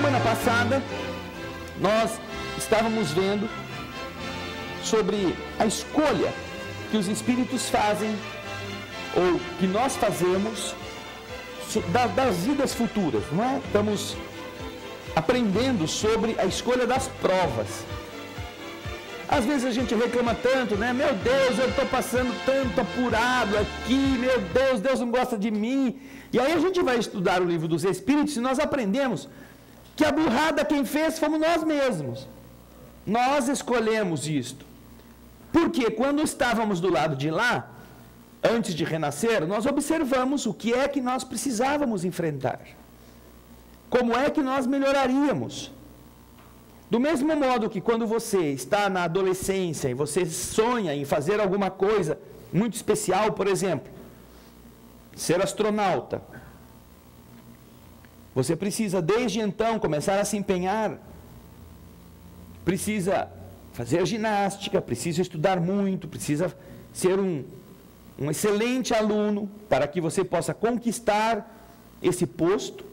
semana passada, nós estávamos vendo sobre a escolha que os espíritos fazem, ou que nós fazemos, das vidas futuras, não é? Estamos aprendendo sobre a escolha das provas. Às vezes a gente reclama tanto, né? Meu Deus, eu estou passando tanto apurado aqui, meu Deus, Deus não gosta de mim. E aí a gente vai estudar o livro dos Espíritos e nós aprendemos que a burrada quem fez fomos nós mesmos. Nós escolhemos isto. Porque quando estávamos do lado de lá, antes de renascer, nós observamos o que é que nós precisávamos enfrentar. Como é que nós melhoraríamos. Do mesmo modo que quando você está na adolescência e você sonha em fazer alguma coisa muito especial, por exemplo, ser astronauta, você precisa desde então começar a se empenhar, precisa fazer ginástica, precisa estudar muito, precisa ser um excelente aluno para que você possa conquistar esse posto.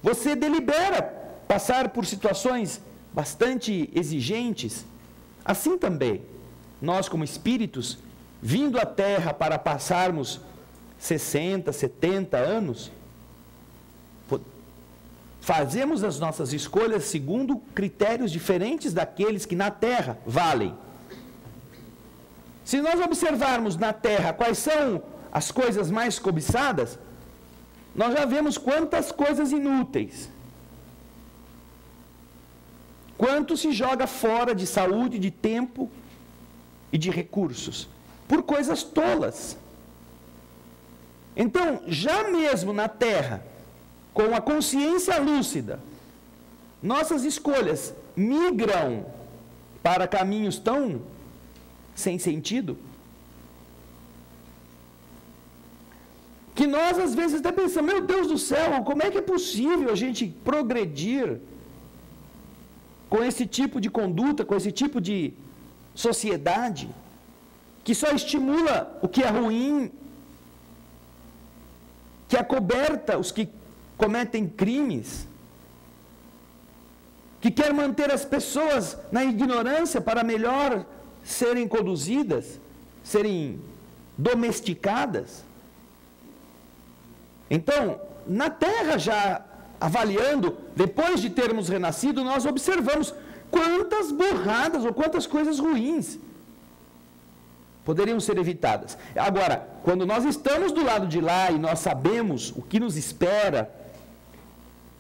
Você delibera passar por situações bastante exigentes. Assim também, nós como espíritos, vindo à Terra para passarmos 60, 70 anos, fazemos as nossas escolhas segundo critérios diferentes daqueles que na Terra valem. Se nós observarmos na Terra quais são as coisas mais cobiçadas, nós já vemos quantas coisas inúteis. Quanto se joga fora de saúde, de tempo e de recursos, por coisas tolas. Então, já mesmo na Terra, com a consciência lúcida, nossas escolhas migram para caminhos tão sem sentido, que nós às vezes até pensamos, meu Deus do céu, como é que é possível a gente progredir com esse tipo de conduta, com esse tipo de sociedade, que só estimula o que é ruim, que acoberta os que cometem crimes, que quer manter as pessoas na ignorância para melhor serem conduzidas, serem domesticadas. Então, na Terra já avaliando, depois de termos renascido, nós observamos quantas burradas ou quantas coisas ruins poderiam ser evitadas. Agora, quando nós estamos do lado de lá e nós sabemos o que nos espera,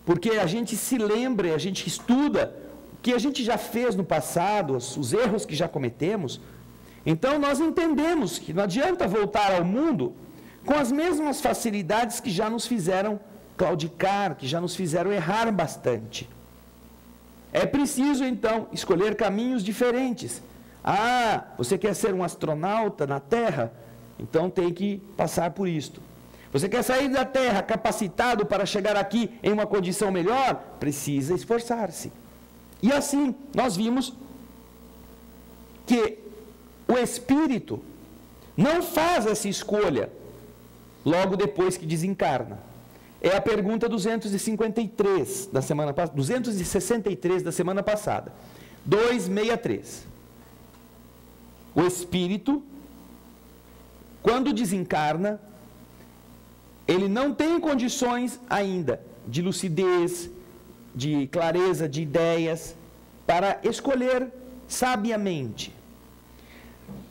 porque a gente se lembra, a gente estuda o que a gente já fez no passado, os erros que já cometemos, então nós entendemos que não adianta voltar ao mundo com as mesmas facilidades que já nos fizeram claudicar, que já nos fizeram errar bastante. É preciso, então, escolher caminhos diferentes. Ah, você quer ser um astronauta na Terra? Então tem que passar por isto. Você quer sair da Terra capacitado para chegar aqui em uma condição melhor? Precisa esforçar-se. E assim, nós vimos que o espírito não faz essa escolha logo depois que desencarna. É a pergunta 263 da semana passada, 263 da semana passada. 263. O espírito, quando desencarna, ele não tem condições ainda de lucidez, de clareza de ideias, para escolher sabiamente.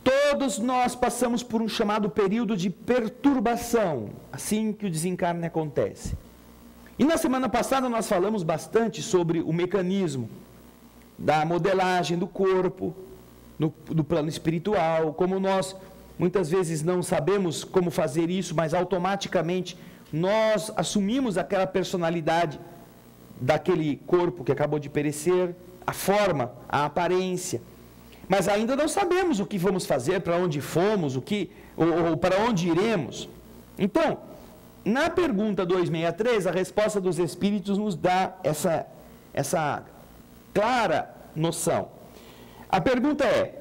Todos nós passamos por um chamado período de perturbação, assim que o desencarne acontece. E na semana passada nós falamos bastante sobre o mecanismo da modelagem do corpo, no plano espiritual, como nós muitas vezes não sabemos como fazer isso, mas automaticamente nós assumimos aquela personalidade daquele corpo que acabou de perecer, a forma, a aparência. Mas ainda não sabemos o que vamos fazer, para onde fomos, ou para onde iremos. Então, na pergunta 263, a resposta dos Espíritos nos dá essa clara noção. A pergunta é,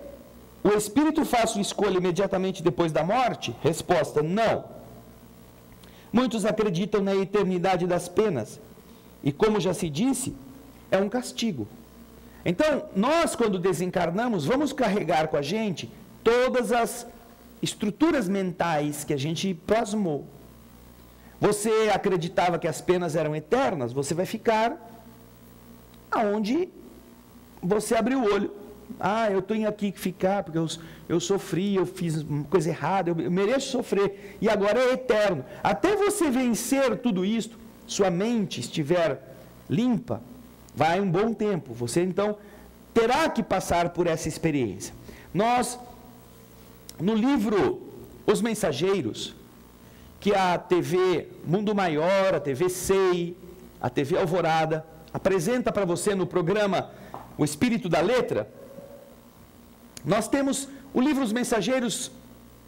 o Espírito faz sua escolha imediatamente depois da morte? Resposta, não. Muitos acreditam na eternidade das penas e como já se disse, é um castigo. Então, nós, quando desencarnamos, vamos carregar com a gente todas as estruturas mentais que a gente plasmou. Você acreditava que as penas eram eternas, você vai ficar aonde você abriu o olho. Eu tenho aqui que ficar, porque eu sofri, eu fiz coisa errada, eu mereço sofrer, e agora é eterno. Até você vencer tudo isso, sua mente estiver limpa, vai um bom tempo. Você, então, terá que passar por essa experiência. Nós, no livro Os Mensageiros, que a TV Mundo Maior, a TV SEI, a TV Alvorada, apresenta para você no programa O Espírito da Letra, nós temos o livro Os Mensageiros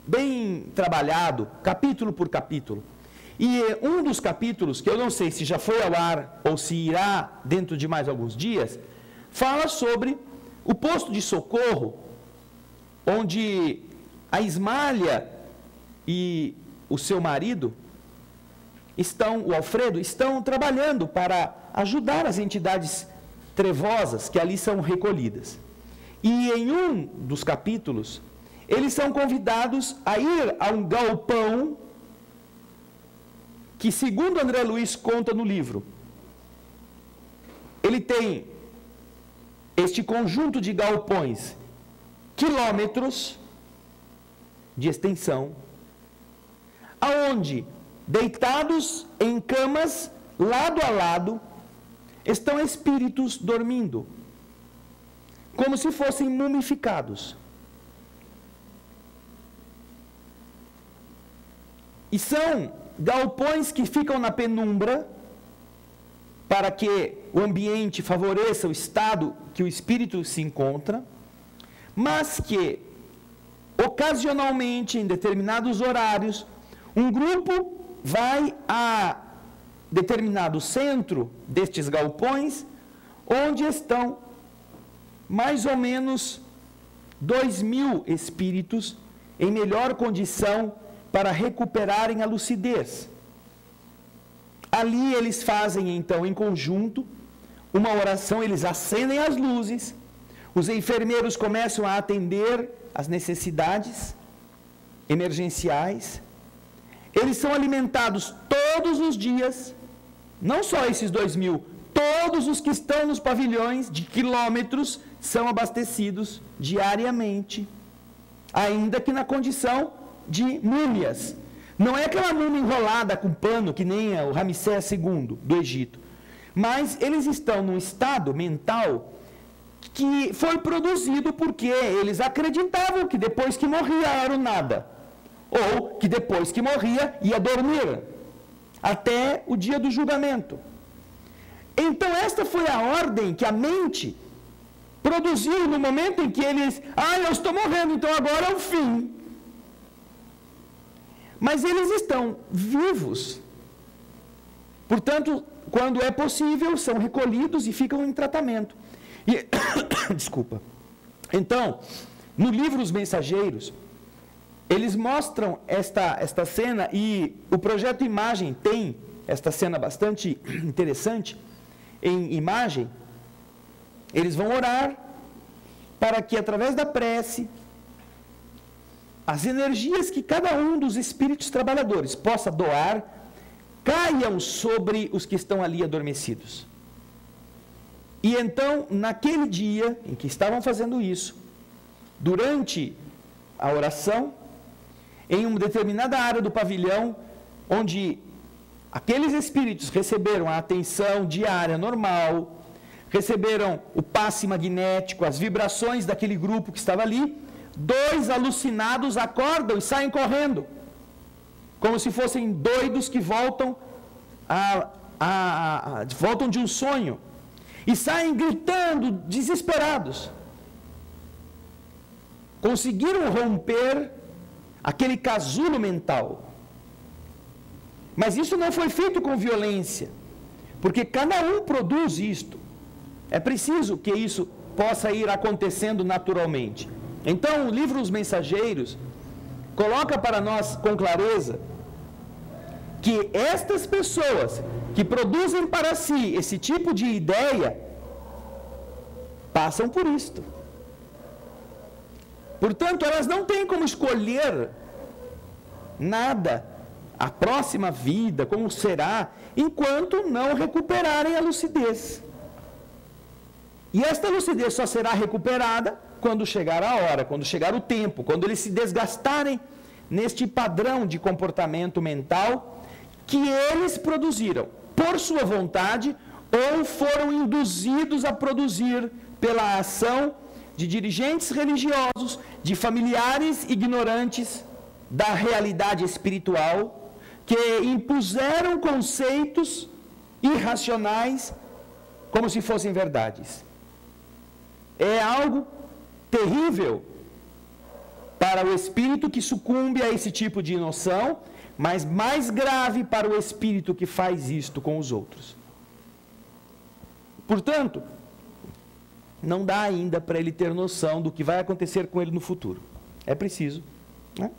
bem trabalhado, capítulo por capítulo. E um dos capítulos, que eu não sei se já foi ao ar ou se irá dentro de mais alguns dias, fala sobre o posto de socorro, onde a Ismália e o seu marido, o Alfredo, estão trabalhando para ajudar as entidades trevosas que ali são recolhidas. E em um dos capítulos, eles são convidados a ir a um galpão que, segundo André Luiz conta no livro, ele tem este conjunto de galpões, quilômetros de extensão, aonde, deitados em camas, lado a lado, estão espíritos dormindo, como se fossem mumificados. E são galpões que ficam na penumbra, para que o ambiente favoreça o estado que o espírito se encontra, mas que, ocasionalmente, em determinados horários, um grupo vai a determinado centro destes galpões, onde estão mais ou menos 2.000 espíritos em melhor condição para recuperarem a lucidez. Ali eles fazem, então, em conjunto, uma oração, eles acendem as luzes, os enfermeiros começam a atender as necessidades emergenciais, eles são alimentados todos os dias, não só esses 2.000, todos os que estão nos pavilhões de quilômetros são abastecidos diariamente, ainda que na condição de múmias. Não é aquela múmia enrolada com pano, que nem o Ramsés II do Egito, mas eles estão num estado mental que foi produzido porque eles acreditavam que depois que morria era o nada, ou que depois que morria ia dormir, até o dia do julgamento. Então esta foi a ordem que a mente produziu no momento em que eles, eu estou morrendo, então agora é o fim. Mas eles estão vivos. Portanto, quando é possível, são recolhidos e ficam em tratamento. E, desculpa. Então, no livro Os Mensageiros, eles mostram esta cena, e o projeto Imagem tem esta cena bastante interessante. Em imagem, eles vão orar para que, através da prece, as energias que cada um dos espíritos trabalhadores possa doar, caiam sobre os que estão ali adormecidos. E então, naquele dia em que estavam fazendo isso, durante a oração, em uma determinada área do pavilhão, onde aqueles espíritos receberam a atenção diária normal, receberam o passe magnético, as vibrações daquele grupo que estava ali, 2 alucinados acordam e saem correndo, como se fossem doidos que voltam voltam de um sonho, e saem gritando, desesperados. Conseguiram romper aquele casulo mental. Mas isso não foi feito com violência, porque cada um produz isto. É preciso que isso possa ir acontecendo naturalmente. Então, o livro Os Mensageiros coloca para nós com clareza que estas pessoas que produzem para si esse tipo de ideia, passam por isto. Portanto, elas não têm como escolher nada, a próxima vida, como será, enquanto não recuperarem a lucidez. E esta lucidez só será recuperada quando chegar a hora, quando chegar o tempo, quando eles se desgastarem neste padrão de comportamento mental que eles produziram por sua vontade ou foram induzidos a produzir pela ação de dirigentes religiosos, de familiares ignorantes da realidade espiritual, que impuseram conceitos irracionais como se fossem verdades. É algo terrível para o espírito que sucumbe a esse tipo de noção, mas mais grave para o espírito que faz isto com os outros. Portanto, não dá ainda para ele ter noção do que vai acontecer com ele no futuro. É preciso, né,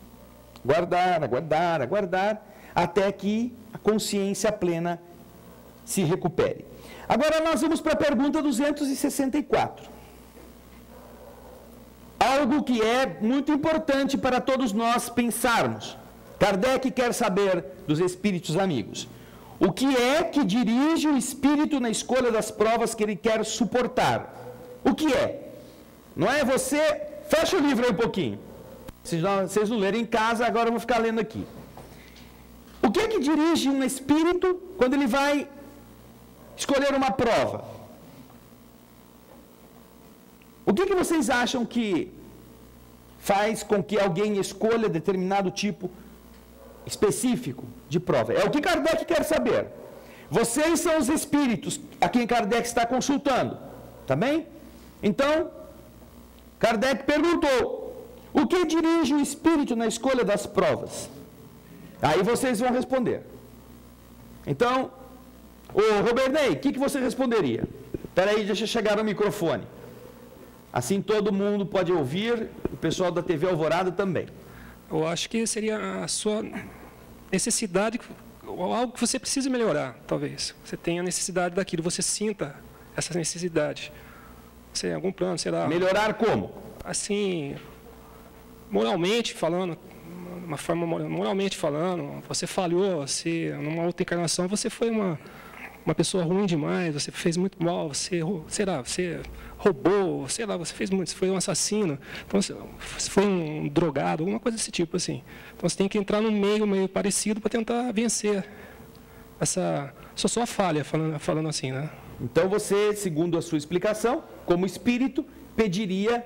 aguardar, até que a consciência plena se recupere. Agora nós vamos para a pergunta 264. Algo que é muito importante para todos nós pensarmos. Kardec quer saber dos espíritos amigos: o que é que dirige o espírito na escolha das provas que ele quer suportar? O que é? Não é você... Fecha o livro aí um pouquinho. Vocês não lerem em casa, agora eu vou ficar lendo aqui. O que é que dirige um espírito quando ele vai escolher uma prova? O que vocês acham que faz com que alguém escolha determinado tipo específico de prova? É o que Kardec quer saber. Vocês são os espíritos a quem Kardec está consultando. Tá bem? Então, Kardec perguntou: o que dirige o espírito na escolha das provas? Aí vocês vão responder. Então, ô Robernei, o que você responderia? Espera aí, deixa eu chegar no microfone. Assim todo mundo pode ouvir, o pessoal da TV Alvorada também. Eu acho que seria a sua necessidade, algo que você precisa melhorar, talvez. Você tenha necessidade daquilo, você sinta essa necessidade. Você tem algum plano, sei lá... Melhorar como? Assim, moralmente falando, uma forma moralmente falando, você falhou, você, numa outra encarnação, você foi uma pessoa ruim demais, você fez muito mal, você roubou, sei lá, você fez muito, você foi um assassino, então você foi um drogado, alguma coisa desse tipo, assim. Então você tem que entrar num meio parecido para tentar vencer essa sua falha, falando assim, né? Então você, segundo a sua explicação, como espírito, pediria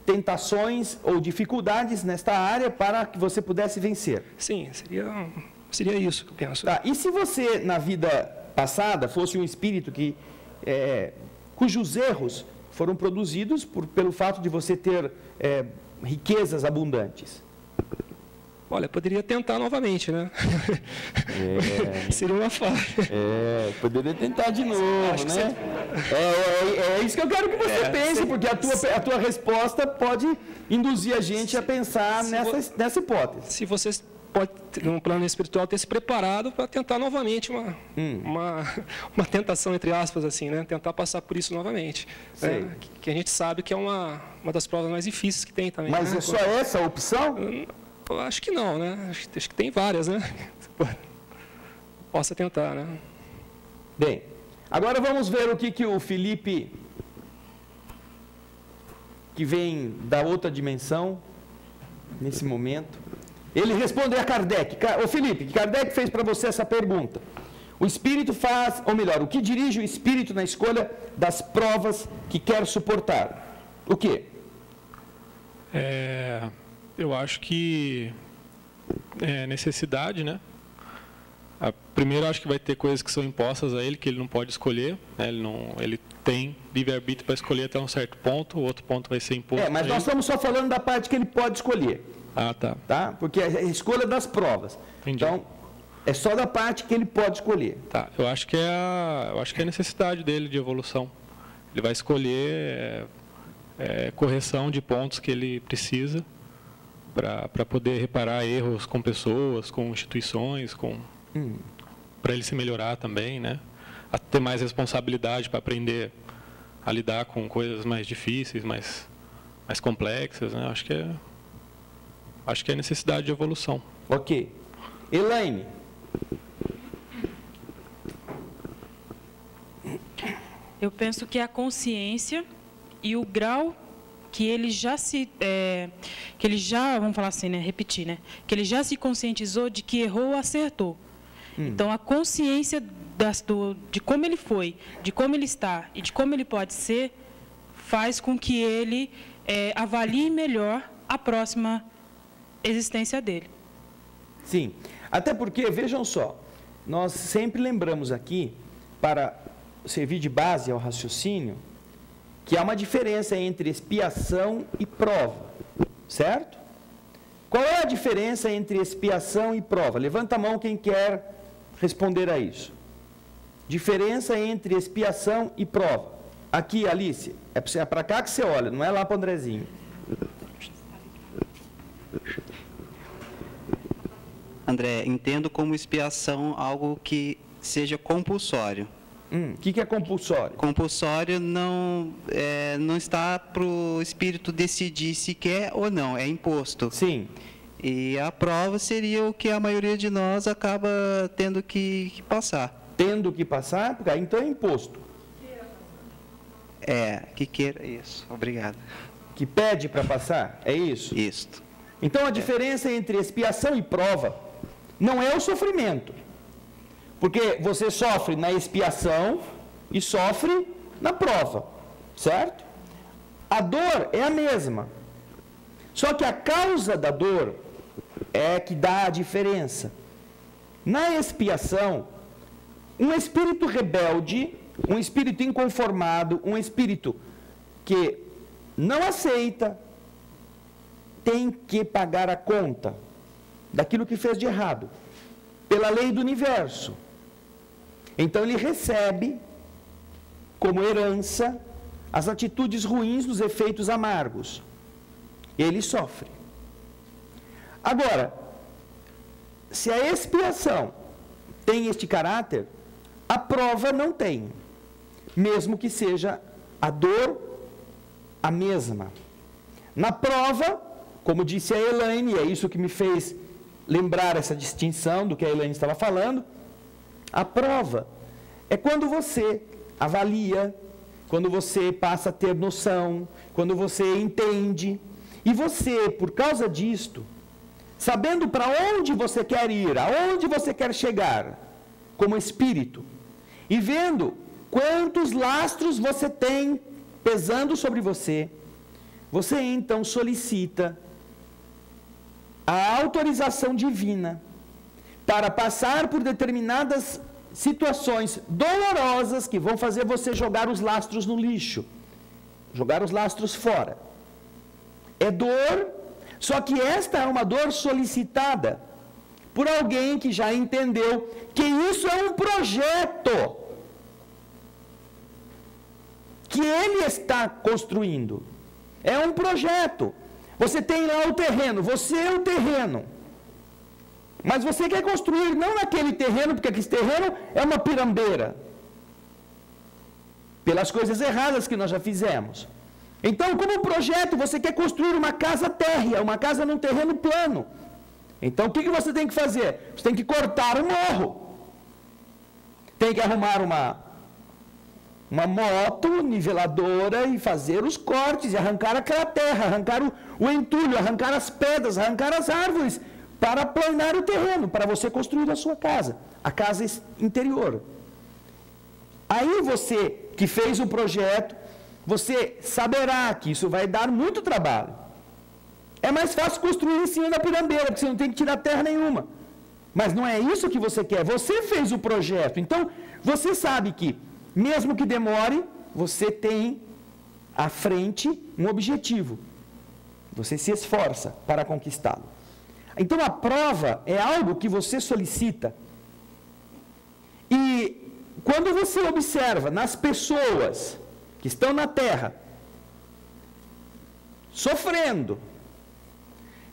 tentações ou dificuldades nesta área para que você pudesse vencer. Sim, seria isso que eu penso. Tá, e se você, na vida passada, fosse um espírito cujos erros foram produzidos pelo fato de você ter riquezas abundantes? Olha, poderia tentar novamente, né? Seria uma falha. Poderia tentar de novo, né? É isso que eu quero que você pense, porque a tua resposta pode induzir a gente a pensar nessa hipótese. Se você pode, no plano espiritual, ter se preparado para tentar novamente uma tentação, entre aspas, assim, né? Tentar passar por isso novamente. Né? Que a gente sabe que é uma das provas mais difíceis que tem também. Mas né? é só essa a opção? Eu acho que não, né? Acho que tem várias, né? Possa tentar, né? Bem, agora vamos ver o que o Felipe, que vem da outra dimensão, nesse momento, ele responde a Kardec. Ô Felipe, Kardec fez para você essa pergunta. O espírito faz, ou melhor, o que dirige o espírito na escolha das provas que quer suportar? O quê? Eu acho que é necessidade, né? Primeiro, acho que vai ter coisas que são impostas a ele, que ele não pode escolher. Né? Ele tem livre-arbítrio para escolher até um certo ponto, o outro ponto vai ser imposto. Mas nós estamos só falando da parte que ele pode escolher. Ah, tá. Tá? Porque é a escolha das provas. Entendi. Então, é só da parte que ele pode escolher. Tá. Eu acho que é a necessidade dele de evolução. Ele vai escolher correção de pontos que ele precisa para poder reparar erros com pessoas, com instituições, com... para ele se melhorar também, né? A ter mais responsabilidade para aprender a lidar com coisas mais difíceis, mais complexas, né? Acho que é necessidade de evolução. Ok. Elaine. Eu penso que a consciência e o grau que ele já vamos falar assim, né, repetir, né, que ele já se conscientizou de que errou ou acertou. Então, a consciência de como ele foi, de como ele está e de como ele pode ser, faz com que ele avalie melhor a próxima existência dele. Sim, até porque, vejam só, nós sempre lembramos aqui, para servir de base ao raciocínio, que há uma diferença entre expiação e prova, certo? Qual é a diferença entre expiação e prova? Levanta a mão quem quer responder a isso. Diferença entre expiação e prova. Aqui, Alice, é para cá que você olha, não é lá para o Andrezinho. André, entendo como expiação algo que seja compulsório. O que é compulsório? Compulsório não está para o espírito decidir se quer ou não, é imposto. Sim. E a prova seria o que a maioria de nós acaba tendo que passar. Tendo que passar? Então é imposto. Que queira, isso, obrigado. Que pede para passar, é isso? Isso. Então a diferença entre expiação e prova não é o sofrimento. Porque você sofre na expiação e sofre na prova, certo? A dor é a mesma. Só que a causa da dor é que dá a diferença. Na expiação, um espírito rebelde, um espírito inconformado, um espírito que não aceita, tem que pagar a conta daquilo que fez de errado, pela lei do universo. Então ele recebe, como herança, as atitudes ruins dos efeitos amargos. Ele sofre. Agora, se a expiação tem este caráter, a prova não tem, mesmo que seja a dor a mesma. Na prova, como disse a Elaine, é isso que me fez lembrar essa distinção do que a Elaine estava falando, a prova é quando você avalia, quando você passa a ter noção, quando você entende, e você, por causa disto, sabendo para onde você quer ir, aonde você quer chegar, como espírito, e vendo quantos lastros você tem pesando sobre você, você então solicita a autorização divina para passar por determinadas situações dolorosas que vão fazer você jogar os lastros no lixo, jogar os lastros fora. É dor, só que esta é uma dor solicitada por alguém que já entendeu que isso é um projeto que ele está construindo. É um projeto. Você tem lá o terreno, você é o terreno. Mas você quer construir não naquele terreno, porque aquele terreno é uma pirambeira. Pelas coisas erradas que nós já fizemos. Então, como projeto, você quer construir uma casa térrea, uma casa num terreno plano. Então, o que você tem que fazer? Você tem que cortar o morro. Tem que arrumar uma moto niveladora e fazer os cortes, e arrancar aquela terra, arrancar o entulho, arrancar as pedras, arrancar as árvores, para planar o terreno, para você construir a sua casa, a casa interior. Aí você, que fez o projeto, você saberá que isso vai dar muito trabalho. É mais fácil construir em cima da pirambeira, porque você não tem que tirar terra nenhuma. Mas não é isso que você quer, você fez o projeto. Então, você sabe que, mesmo que demore, você tem à frente um objetivo. Você se esforça para conquistá-lo. Então, a prova é algo que você solicita. E quando você observa nas pessoas que estão na Terra, sofrendo,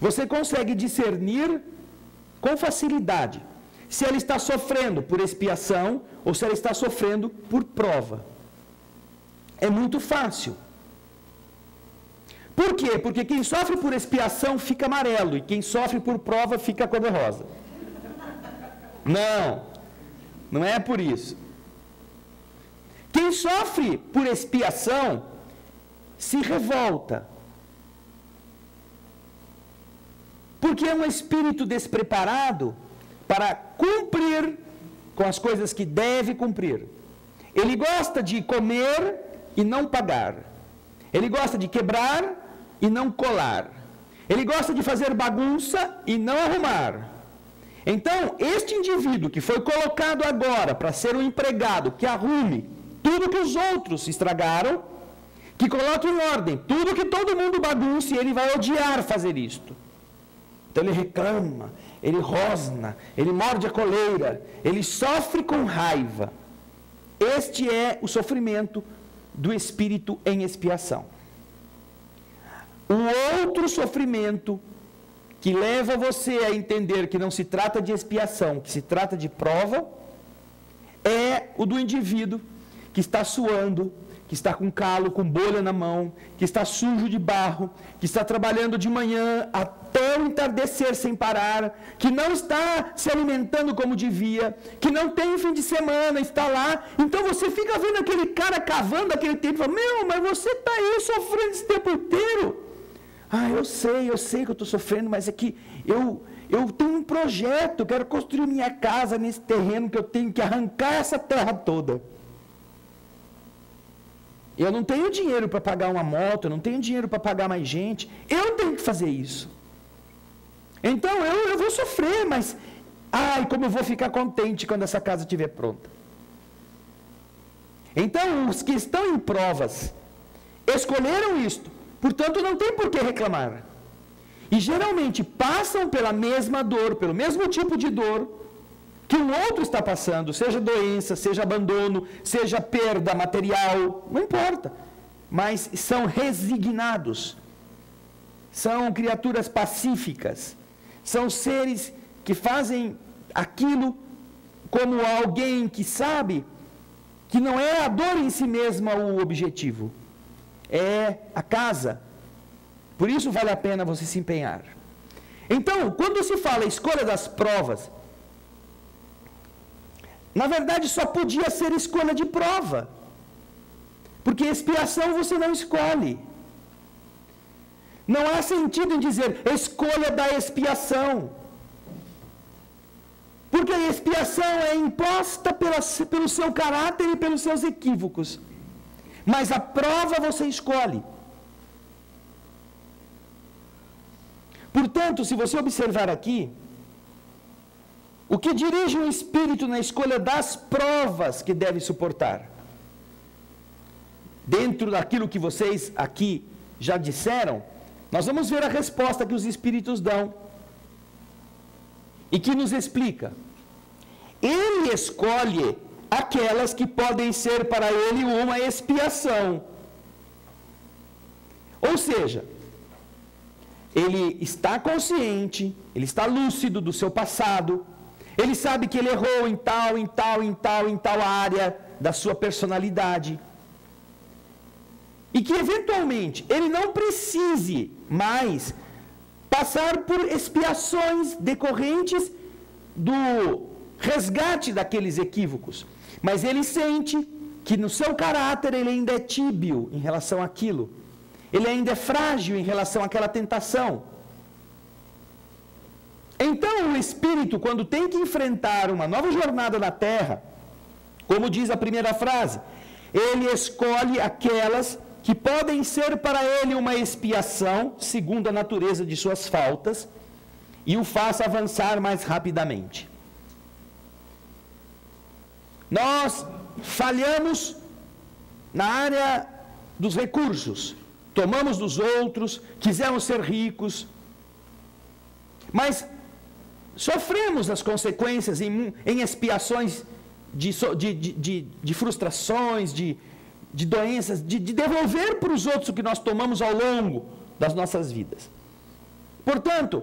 você consegue discernir com facilidade se ela está sofrendo por expiação ou se ela está sofrendo por prova. É muito fácil. Por quê? Porque quem sofre por expiação fica amarelo e quem sofre por prova fica cor-de-rosa. Não é por isso. Quem sofre por expiação se revolta. Porque é um espírito despreparado para cumprir com as coisas que deve cumprir. Ele gosta de comer e não pagar. Ele gosta de quebrar e não colar. Ele gosta de fazer bagunça e não arrumar. Então, este indivíduo que foi colocado agora para ser um empregado que arrume tudo que os outros estragaram, que coloque em ordem tudo que todo mundo bagunça, e ele vai odiar fazer isto. Então ele reclama, ele rosna, ele morde a coleira, ele sofre com raiva. Este é o sofrimento do espírito em expiação. O outro sofrimento que leva você a entender que não se trata de expiação, que se trata de prova, é o do indivíduo que está suando, que está com calo, com bolha na mão, que está sujo de barro, que está trabalhando de manhã até o entardecer sem parar, que não está se alimentando como devia, que não tem fim de semana, está lá. Então você fica vendo aquele cara cavando aquele tempo e fala, mas você está aí sofrendo esse tempo inteiro. Eu sei que eu estou sofrendo, mas é que eu tenho um projeto, eu quero construir minha casa nesse terreno que eu tenho que arrancar essa terra toda. Eu não tenho dinheiro para pagar uma moto, eu não tenho dinheiro para pagar mais gente, eu tenho que fazer isso. Então eu vou sofrer, mas como eu vou ficar contente quando essa casa estiver pronta. Então os que estão em provas escolheram isto. Portanto, não tem por que reclamar. E geralmente passam pela mesma dor, pelo mesmo tipo de dor que um outro está passando, seja doença, seja abandono, seja perda material, não importa. Mas são resignados. São criaturas pacíficas. São seres que fazem aquilo como alguém que sabe que não é a dor em si mesma o objetivo. É a casa. Por isso vale a pena você se empenhar. Então, quando se fala escolha das provas, na verdade só podia ser escolha de prova. Porque expiação você não escolhe. Não há sentido em dizer escolha da expiação. Porque a expiação é imposta pelo seu caráter e pelos seus equívocos. Mas a prova você escolhe. Portanto, se você observar aqui, o que dirige o espírito na escolha das provas que deve suportar? Dentro daquilo que vocês aqui já disseram, nós vamos ver a resposta que os espíritos dão e que nos explica. Ele escolhe aquelas que podem ser para ele uma expiação. Ou seja, ele está consciente, ele está lúcido do seu passado, ele sabe que ele errou em tal área da sua personalidade. E que eventualmente ele não precise mais passar por expiações decorrentes do resgate daqueles equívocos. Mas ele sente que no seu caráter ele ainda é tíbio em relação àquilo. Ele ainda é frágil em relação àquela tentação. Então o espírito, quando tem que enfrentar uma nova jornada na Terra, como diz a primeira frase, ele escolhe aquelas que podem ser para ele uma expiação, segundo a natureza de suas faltas, e o faça avançar mais rapidamente. Nós falhamos na área dos recursos, tomamos dos outros, quisemos ser ricos, mas sofremos as consequências em expiações de frustrações, de doenças, de devolver para os outros o que nós tomamos ao longo das nossas vidas. Portanto,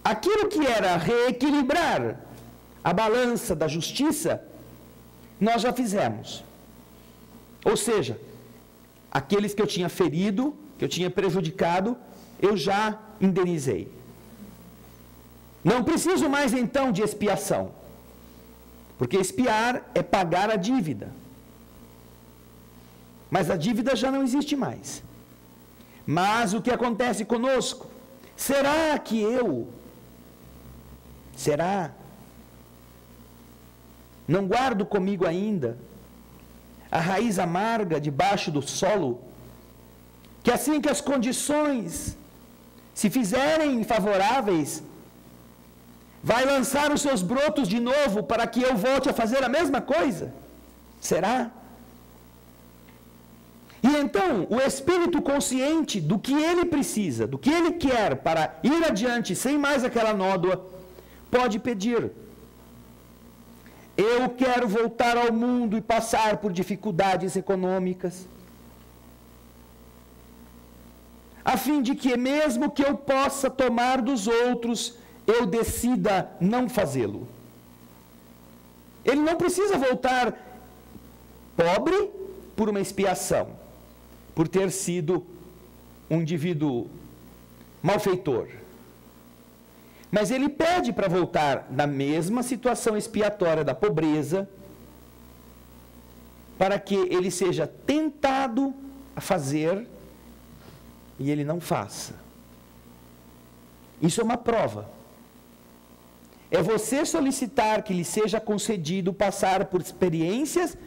aquilo que era reequilibrar a balança da justiça, nós já fizemos. Ou seja, aqueles que eu tinha ferido, que eu tinha prejudicado, eu já indenizei. Não preciso mais então de expiação, porque expiar é pagar a dívida. Mas a dívida já não existe mais. Mas o que acontece conosco? Será que não guardo comigo ainda a raiz amarga debaixo do solo, que assim que as condições se fizerem favoráveis, vai lançar os seus brotos de novo para que eu volte a fazer a mesma coisa? Será? E então, o espírito consciente do que ele precisa, do que ele quer para ir adiante sem mais aquela nódoa, pode pedir: eu quero voltar ao mundo e passar por dificuldades econômicas, a fim de que, mesmo que eu possa tomar dos outros, eu decida não fazê-lo. Ele não precisa voltar pobre por uma expiação, por ter sido um indivíduo malfeitor. Mas ele pede para voltar na mesma situação expiatória da pobreza, para que ele seja tentado a fazer e ele não faça. Isso é uma prova. É você solicitar que lhe seja concedido passar por experiências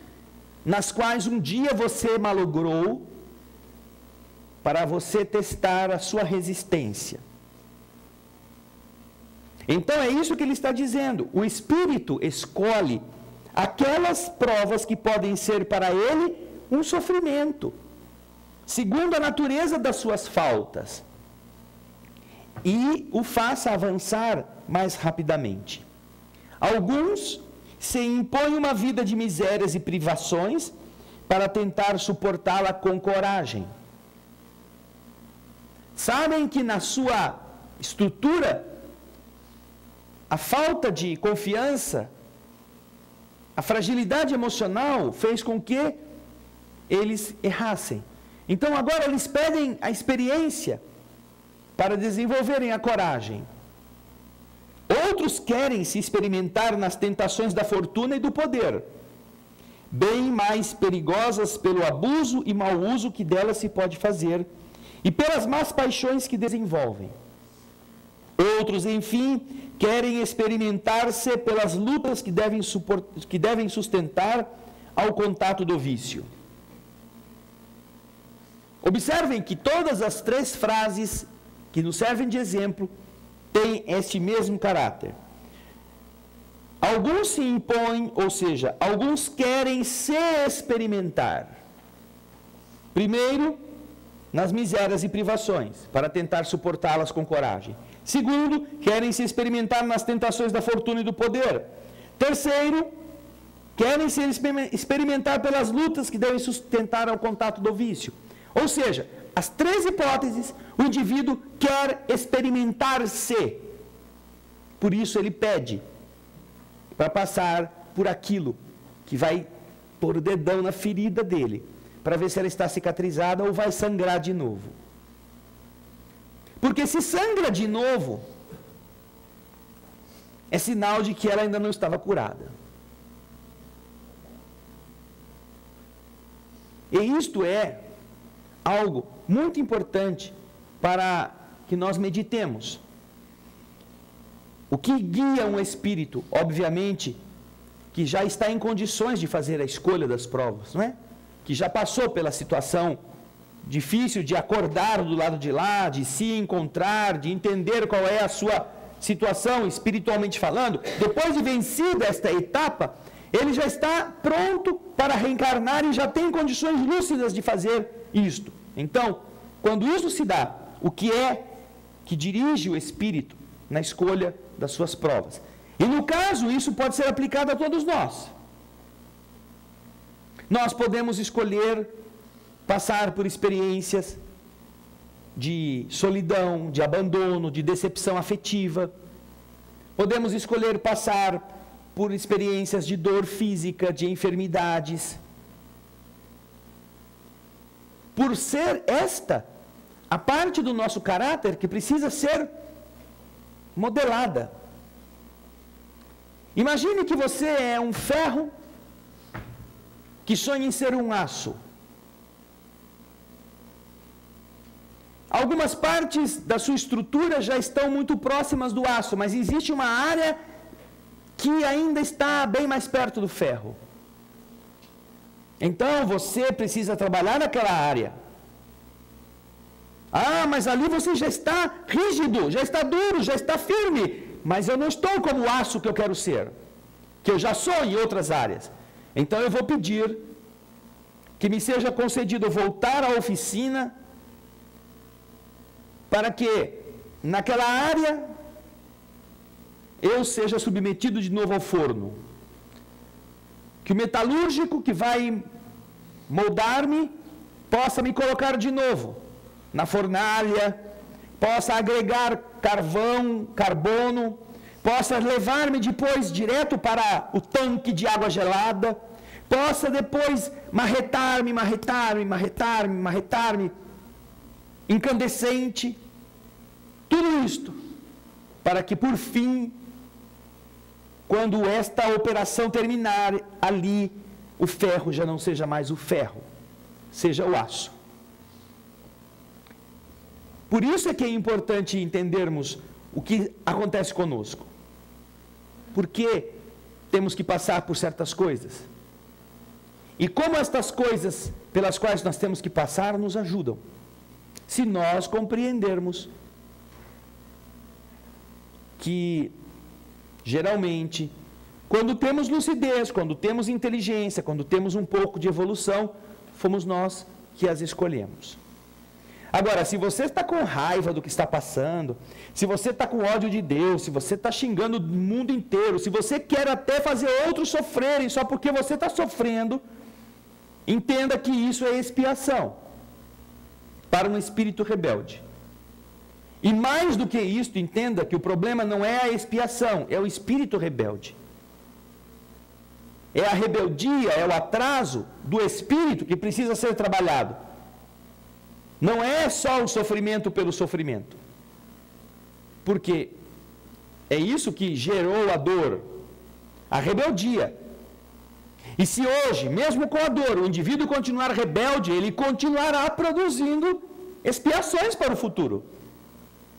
nas quais um dia você malogrou, para você testar a sua resistência. Então é isso que ele está dizendo. O Espírito escolhe aquelas provas que podem ser para ele um sofrimento, segundo a natureza das suas faltas, e o faça avançar mais rapidamente. Alguns se impõem uma vida de misérias e privações para tentar suportá-la com coragem. Sabem que na sua estrutura, a falta de confiança, a fragilidade emocional fez com que eles errassem. Então agora eles pedem a experiência para desenvolverem a coragem. Outros querem se experimentar nas tentações da fortuna e do poder, bem mais perigosas pelo abuso e mau uso que delas se pode fazer, e pelas más paixões que desenvolvem. Outros, enfim, querem experimentar-se pelas lutas que devem sustentar ao contato do vício. Observem que todas as três frases que nos servem de exemplo têm este mesmo caráter. Alguns se impõem, ou seja, alguns querem se experimentar. Primeiro, nas misérias e privações, para tentar suportá-las com coragem. Segundo, querem se experimentar nas tentações da fortuna e do poder. Terceiro, querem se experimentar pelas lutas que devem sustentar ao contato do vício. Ou seja, as três hipóteses, o indivíduo quer experimentar-se. Por isso ele pede para passar por aquilo que vai pôr o dedão na ferida dele, para ver se ela está cicatrizada ou vai sangrar de novo. Porque se sangra de novo, é sinal de que ela ainda não estava curada. E isto é algo muito importante para que nós meditemos. O que guia um espírito, obviamente, que já está em condições de fazer a escolha das provas, não é? Que já passou pela situação difícil de acordar do lado de lá, de se encontrar, de entender qual é a sua situação espiritualmente falando, depois de vencida esta etapa, ele já está pronto para reencarnar e já tem condições lúcidas de fazer isto. Então, quando isso se dá, o que é que dirige o espírito na escolha das suas provas? E no caso, isso pode ser aplicado a todos nós. Nós podemos escolher passar por experiências de solidão, de abandono, de decepção afetiva. Podemos escolher passar por experiências de dor física, de enfermidades. Por ser esta a parte do nosso caráter que precisa ser modelada. Imagine que você é um ferro que sonha em ser um aço. Algumas partes da sua estrutura já estão muito próximas do aço, mas existe uma área que ainda está bem mais perto do ferro. Então você precisa trabalhar naquela área. Ah, mas ali você já está rígido, já está duro, já está firme. Mas eu não estou como o aço que eu quero ser, que eu já sou em outras áreas. Então eu vou pedir que me seja concedido voltar à oficina para que naquela área eu seja submetido de novo ao forno. Que o metalúrgico que vai moldar-me possa me colocar de novo na fornalha, possa agregar carvão, carbono, possa levar-me depois direto para o tanque de água gelada, possa depois marretar-me, incandescente, tudo isto, para que por fim, quando esta operação terminar, ali o ferro já não seja mais o ferro, seja o aço. Por isso é que é importante entendermos o que acontece conosco. Por que temos que passar por certas coisas? E como estas coisas pelas quais nós temos que passar nos ajudam. Se nós compreendermos que, geralmente, quando temos lucidez, quando temos inteligência, quando temos um pouco de evolução, fomos nós que as escolhemos. Agora, se você está com raiva do que está passando, se você está com ódio de Deus, se você está xingando o mundo inteiro, se você quer até fazer outros sofrerem só porque você está sofrendo, entenda que isso é expiação para um espírito rebelde. E mais do que isso, entenda que o problema não é a expiação, é o espírito rebelde. É a rebeldia, é o atraso do espírito que precisa ser trabalhado. Não é só o sofrimento pelo sofrimento. Porque é isso que gerou a dor, a rebeldia. E se hoje, mesmo com a dor, o indivíduo continuar rebelde, ele continuará produzindo expiações para o futuro.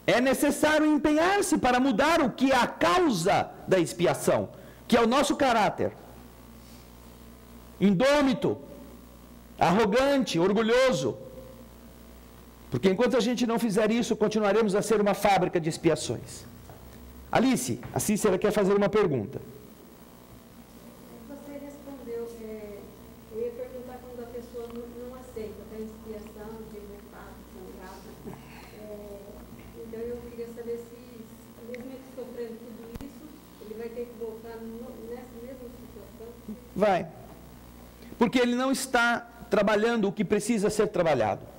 É necessário empenhar-se para mudar o que é a causa da expiação, que é o nosso caráter. Indômito, arrogante, orgulhoso. Porque enquanto a gente não fizer isso, continuaremos a ser uma fábrica de expiações. Alice, a Cícera quer fazer uma pergunta. Você respondeu, eu ia perguntar quando a pessoa não aceita, tem expiação, de vontade, sangrado. Então eu queria saber se, mesmo ele sofrendo tudo isso, ele vai ter que voltar nessa mesma situação? Vai. Porque ele não está trabalhando o que precisa ser trabalhado.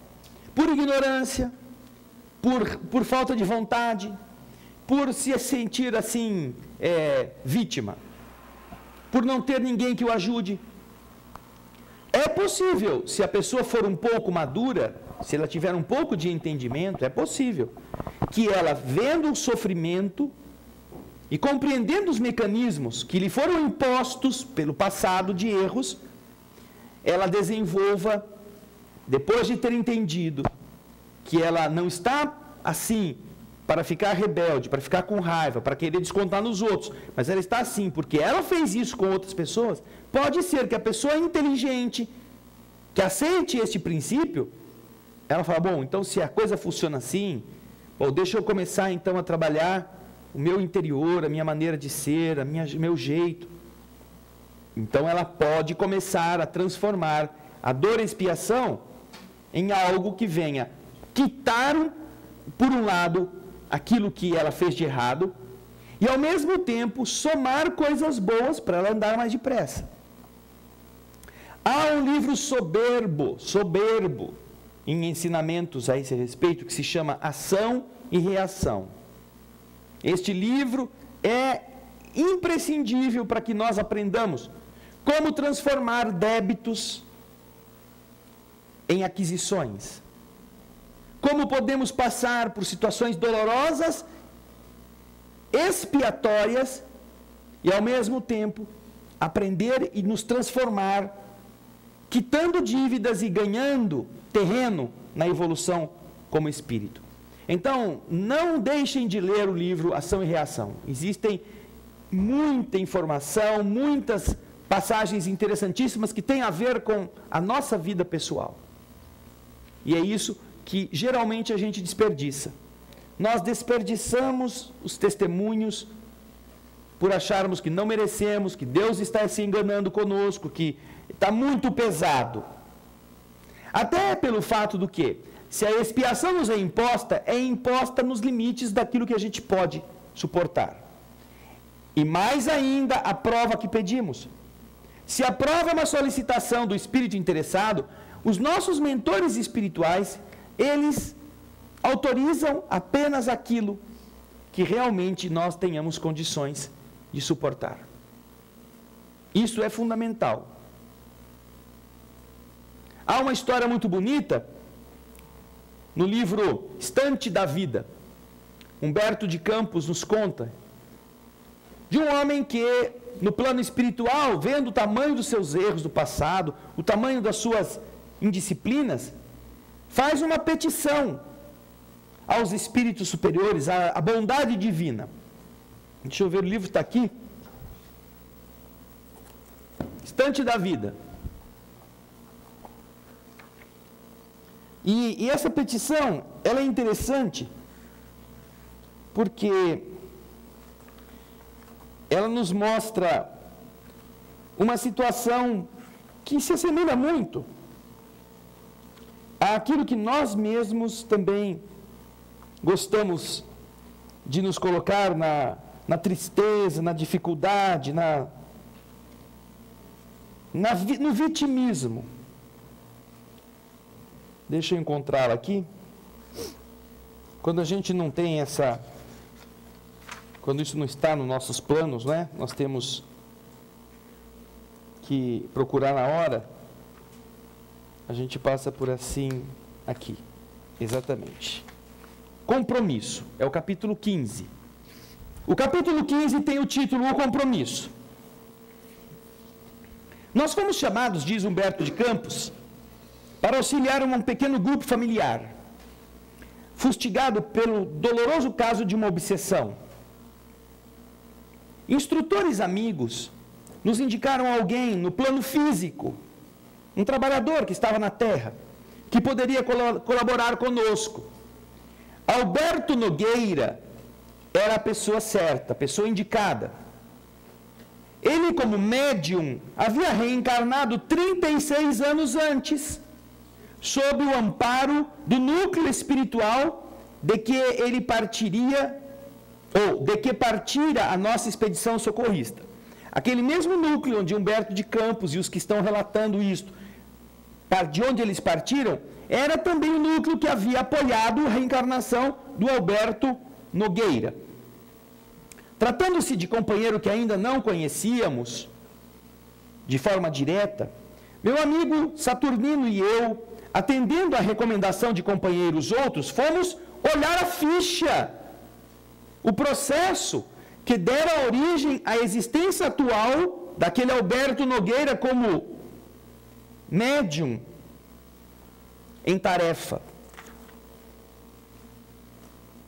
Por ignorância, por falta de vontade, por se sentir assim, vítima, por não ter ninguém que o ajude. É possível, se a pessoa for um pouco madura, se ela tiver um pouco de entendimento, é possível que ela, vendo o sofrimento e compreendendo os mecanismos que lhe foram impostos pelo passado de erros, ela desenvolva, depois de ter entendido que ela não está assim para ficar rebelde, para ficar com raiva, para querer descontar nos outros, mas ela está assim porque ela fez isso com outras pessoas, pode ser que a pessoa inteligente, que aceite este princípio, ela fala, bom, então se a coisa funciona assim, bom, deixa eu começar então a trabalhar o meu interior, a minha maneira de ser, meu jeito. Então ela pode começar a transformar a dor e expiação em algo que venha quitar, por um lado, aquilo que ela fez de errado e, ao mesmo tempo, somar coisas boas para ela andar mais depressa. Há um livro soberbo, em ensinamentos a esse respeito, que se chama Ação e Reação. Este livro é imprescindível para que nós aprendamos como transformar débitos em aquisições. Como podemos passar por situações dolorosas, expiatórias, e ao mesmo tempo aprender e nos transformar, quitando dívidas e ganhando terreno na evolução como espírito. Então, não deixem de ler o livro Ação e Reação. Existem muita informação, muitas passagens interessantíssimas que têm a ver com a nossa vida pessoal. E é isso que geralmente a gente desperdiça. Nós desperdiçamos os testemunhos por acharmos que não merecemos, que Deus está se enganando conosco, que está muito pesado. Até pelo fato do que, se a expiação nos é imposta nos limites daquilo que a gente pode suportar. E mais ainda, a prova que pedimos. Se a prova é uma solicitação do espírito interessado, os nossos mentores espirituais, eles autorizam apenas aquilo que realmente nós tenhamos condições de suportar. Isso é fundamental. Há uma história muito bonita no livro Estante da Vida. Humberto de Campos nos conta de um homem que, no plano espiritual, vendo o tamanho dos seus erros do passado, o tamanho das suas indisciplinas, faz uma petição aos espíritos superiores, à bondade divina. Deixa eu ver, o livro está aqui. Estante da Vida. E essa petição, ela é interessante, porque ela nos mostra uma situação que se assemelha muito àquilo que nós mesmos também gostamos de nos colocar na tristeza, na dificuldade, no vitimismo. Deixa eu encontrá-la aqui. Quando a gente não tem quando isso não está nos nossos planos, né? Nós temos que procurar na hora. A gente passa por assim aqui. Exatamente. Compromisso. É o capítulo 15. O capítulo 15 tem o título O Compromisso. Nós fomos chamados, diz Humberto de Campos, para auxiliar um pequeno grupo familiar, fustigado pelo doloroso caso de uma obsessão. Instrutores amigos nos indicaram alguém no plano físico, um trabalhador que estava na terra, que poderia colaborar conosco. Alberto Nogueira era a pessoa certa, a pessoa indicada. Ele, como médium, havia reencarnado 36 anos antes, sob o amparo do núcleo espiritual de que ele partira a nossa expedição socorrista. Aquele mesmo núcleo onde Humberto de Campos e os que estão relatando isto, de onde eles partiram, era também o núcleo que havia apoiado a reencarnação do Alberto Nogueira. Tratando-se de companheiro que ainda não conhecíamos de forma direta, meu amigo Saturnino e eu, atendendo à recomendação de companheiros outros, fomos olhar a ficha, o processo que dera origem à existência atual daquele Alberto Nogueira como médium em tarefa.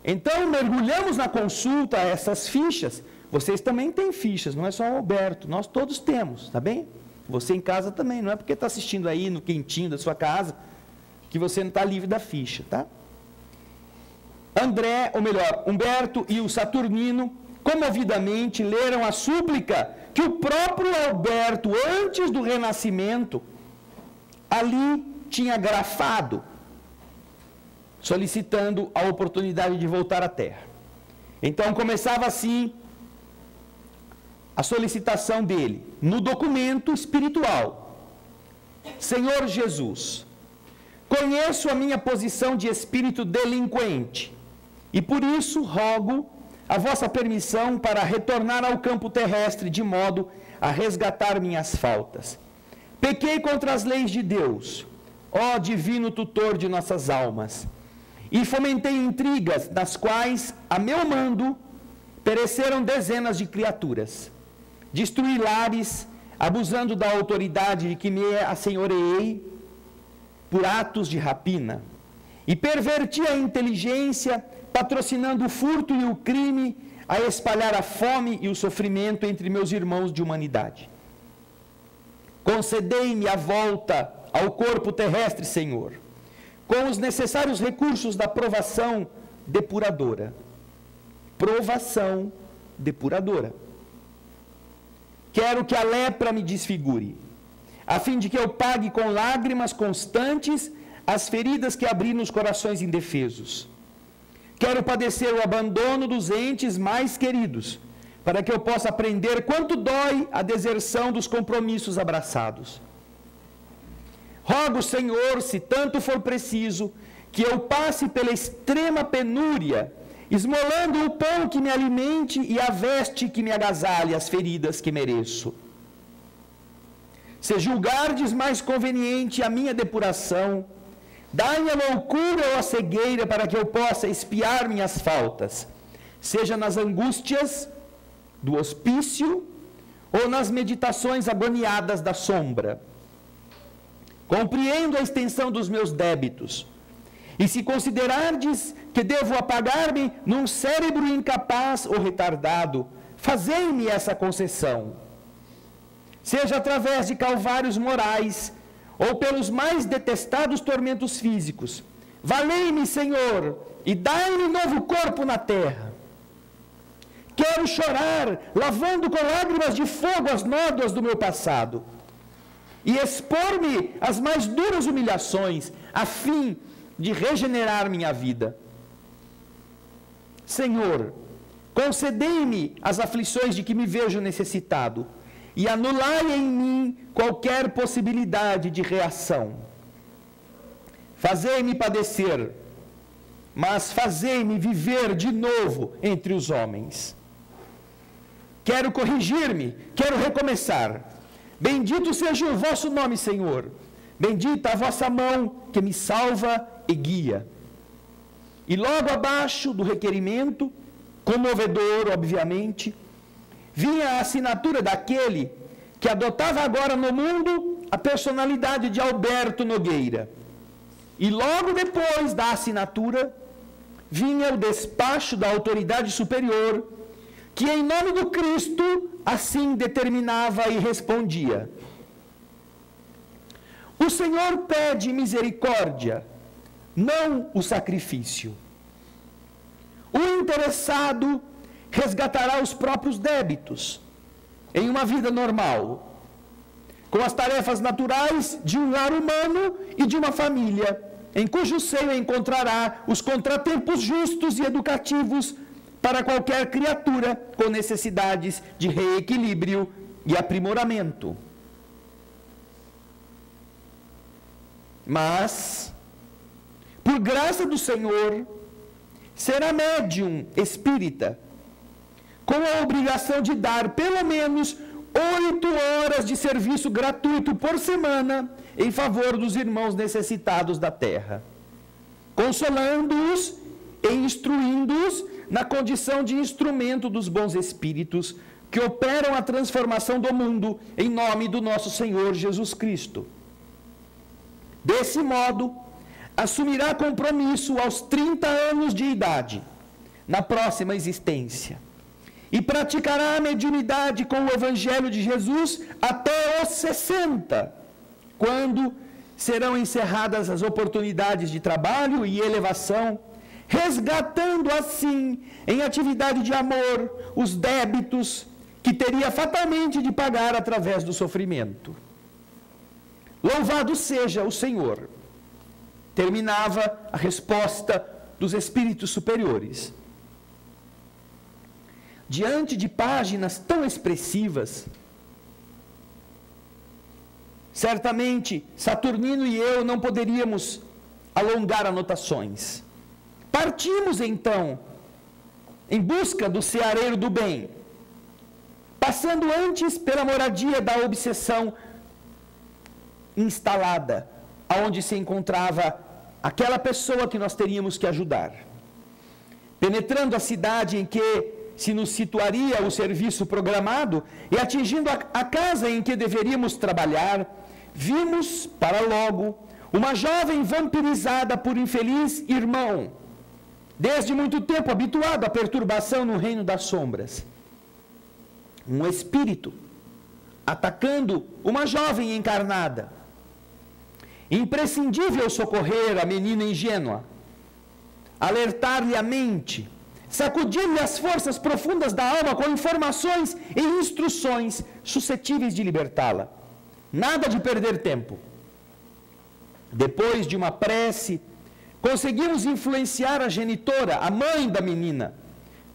Então, mergulhamos na consulta essas fichas. Vocês também têm fichas, não é só o Alberto, nós todos temos, tá bem? Você em casa também, não é porque está assistindo aí no quentinho da sua casa que você não está livre da ficha, tá? Humberto e o Saturnino, comovidamente, leram a súplica que o próprio Alberto, antes do renascimento, ali tinha grafado, solicitando a oportunidade de voltar à Terra. Então, começava assim a solicitação dele, no documento espiritual. Senhor Jesus, conheço a minha posição de espírito delinquente e por isso rogo a vossa permissão para retornar ao campo terrestre, de modo a resgatar minhas faltas. Pequei contra as leis de Deus, ó divino tutor de nossas almas, e fomentei intrigas, nas quais, a meu mando, pereceram dezenas de criaturas. Destruí lares, abusando da autoridade de que me assenhoreei por atos de rapina, e perverti a inteligência, patrocinando o furto e o crime, a espalhar a fome e o sofrimento entre meus irmãos de humanidade. Concedei-me a volta ao corpo terrestre, Senhor, com os necessários recursos da provação depuradora. Provação depuradora. Quero que a lepra me desfigure, a fim de que eu pague com lágrimas constantes as feridas que abri nos corações indefesos. Quero padecer o abandono dos entes mais queridos, para que eu possa aprender quanto dói a deserção dos compromissos abraçados. Rogo, Senhor, se tanto for preciso, que eu passe pela extrema penúria, esmolando o pão que me alimente e a veste que me agasalhe as feridas que mereço. Se julgardes mais conveniente a minha depuração, dai-me a loucura ou a cegueira para que eu possa expiar minhas faltas, seja nas angústias do hospício ou nas meditações agoniadas da sombra. Compreendo a extensão dos meus débitos, e se considerardes que devo apagar-me num cérebro incapaz ou retardado, fazei-me essa concessão. Seja através de calvários morais, ou pelos mais detestados tormentos físicos, valei-me, Senhor, e dai-me novo corpo na terra. Quero chorar, lavando com lágrimas de fogo as nódoas do meu passado, e expor-me às mais duras humilhações, a fim de regenerar minha vida. Senhor, concedei-me as aflições de que me vejo necessitado, e anulai em mim qualquer possibilidade de reação. Fazei-me padecer, mas fazei-me viver de novo entre os homens. Quero corrigir-me, quero recomeçar. Bendito seja o vosso nome, Senhor. Bendita a vossa mão que me salva e guia. E logo abaixo do requerimento, comovedor, obviamente, vinha a assinatura daquele que adotava agora no mundo a personalidade de Alberto Nogueira. E logo depois da assinatura, vinha o despacho da autoridade superior, que em nome do Cristo assim determinava e respondia: o Senhor pede misericórdia, não o sacrifício. O interessado resgatará os próprios débitos em uma vida normal, com as tarefas naturais de um lar humano e de uma família, em cujo seio encontrará os contratempos justos e educativos para qualquer criatura com necessidades de reequilíbrio e aprimoramento. Mas, por graça do Senhor, será médium espírita, com a obrigação de dar pelo menos 8 horas de serviço gratuito por semana em favor dos irmãos necessitados da terra, consolando-os e instruindo-os na condição de instrumento dos bons espíritos que operam a transformação do mundo em nome do nosso Senhor Jesus Cristo. Desse modo, assumirá compromisso aos 30 anos de idade, na próxima existência, e praticará a mediunidade com o Evangelho de Jesus até os 60, quando serão encerradas as oportunidades de trabalho e elevação, resgatando assim, em atividade de amor, os débitos que teria fatalmente de pagar através do sofrimento. Louvado seja o Senhor! Terminava a resposta dos espíritos superiores. Diante de páginas tão expressivas, certamente Saturnino e eu não poderíamos alongar anotações. Partimos então, em busca do ceareiro do bem, passando antes pela moradia da obsessão instalada, aonde se encontrava aquela pessoa que nós teríamos que ajudar. Penetrando a cidade em que se nos situaria o serviço programado e atingindo a casa em que deveríamos trabalhar, vimos, para logo, uma jovem vampirizada por infeliz irmão, desde muito tempo habituado à perturbação no reino das sombras. Um espírito atacando uma jovem encarnada. Imprescindível socorrer a menina ingênua, alertar-lhe a mente, sacudir-lhe as forças profundas da alma com informações e instruções suscetíveis de libertá-la. Nada de perder tempo. Depois de uma prece, conseguimos influenciar a genitora, a mãe da menina,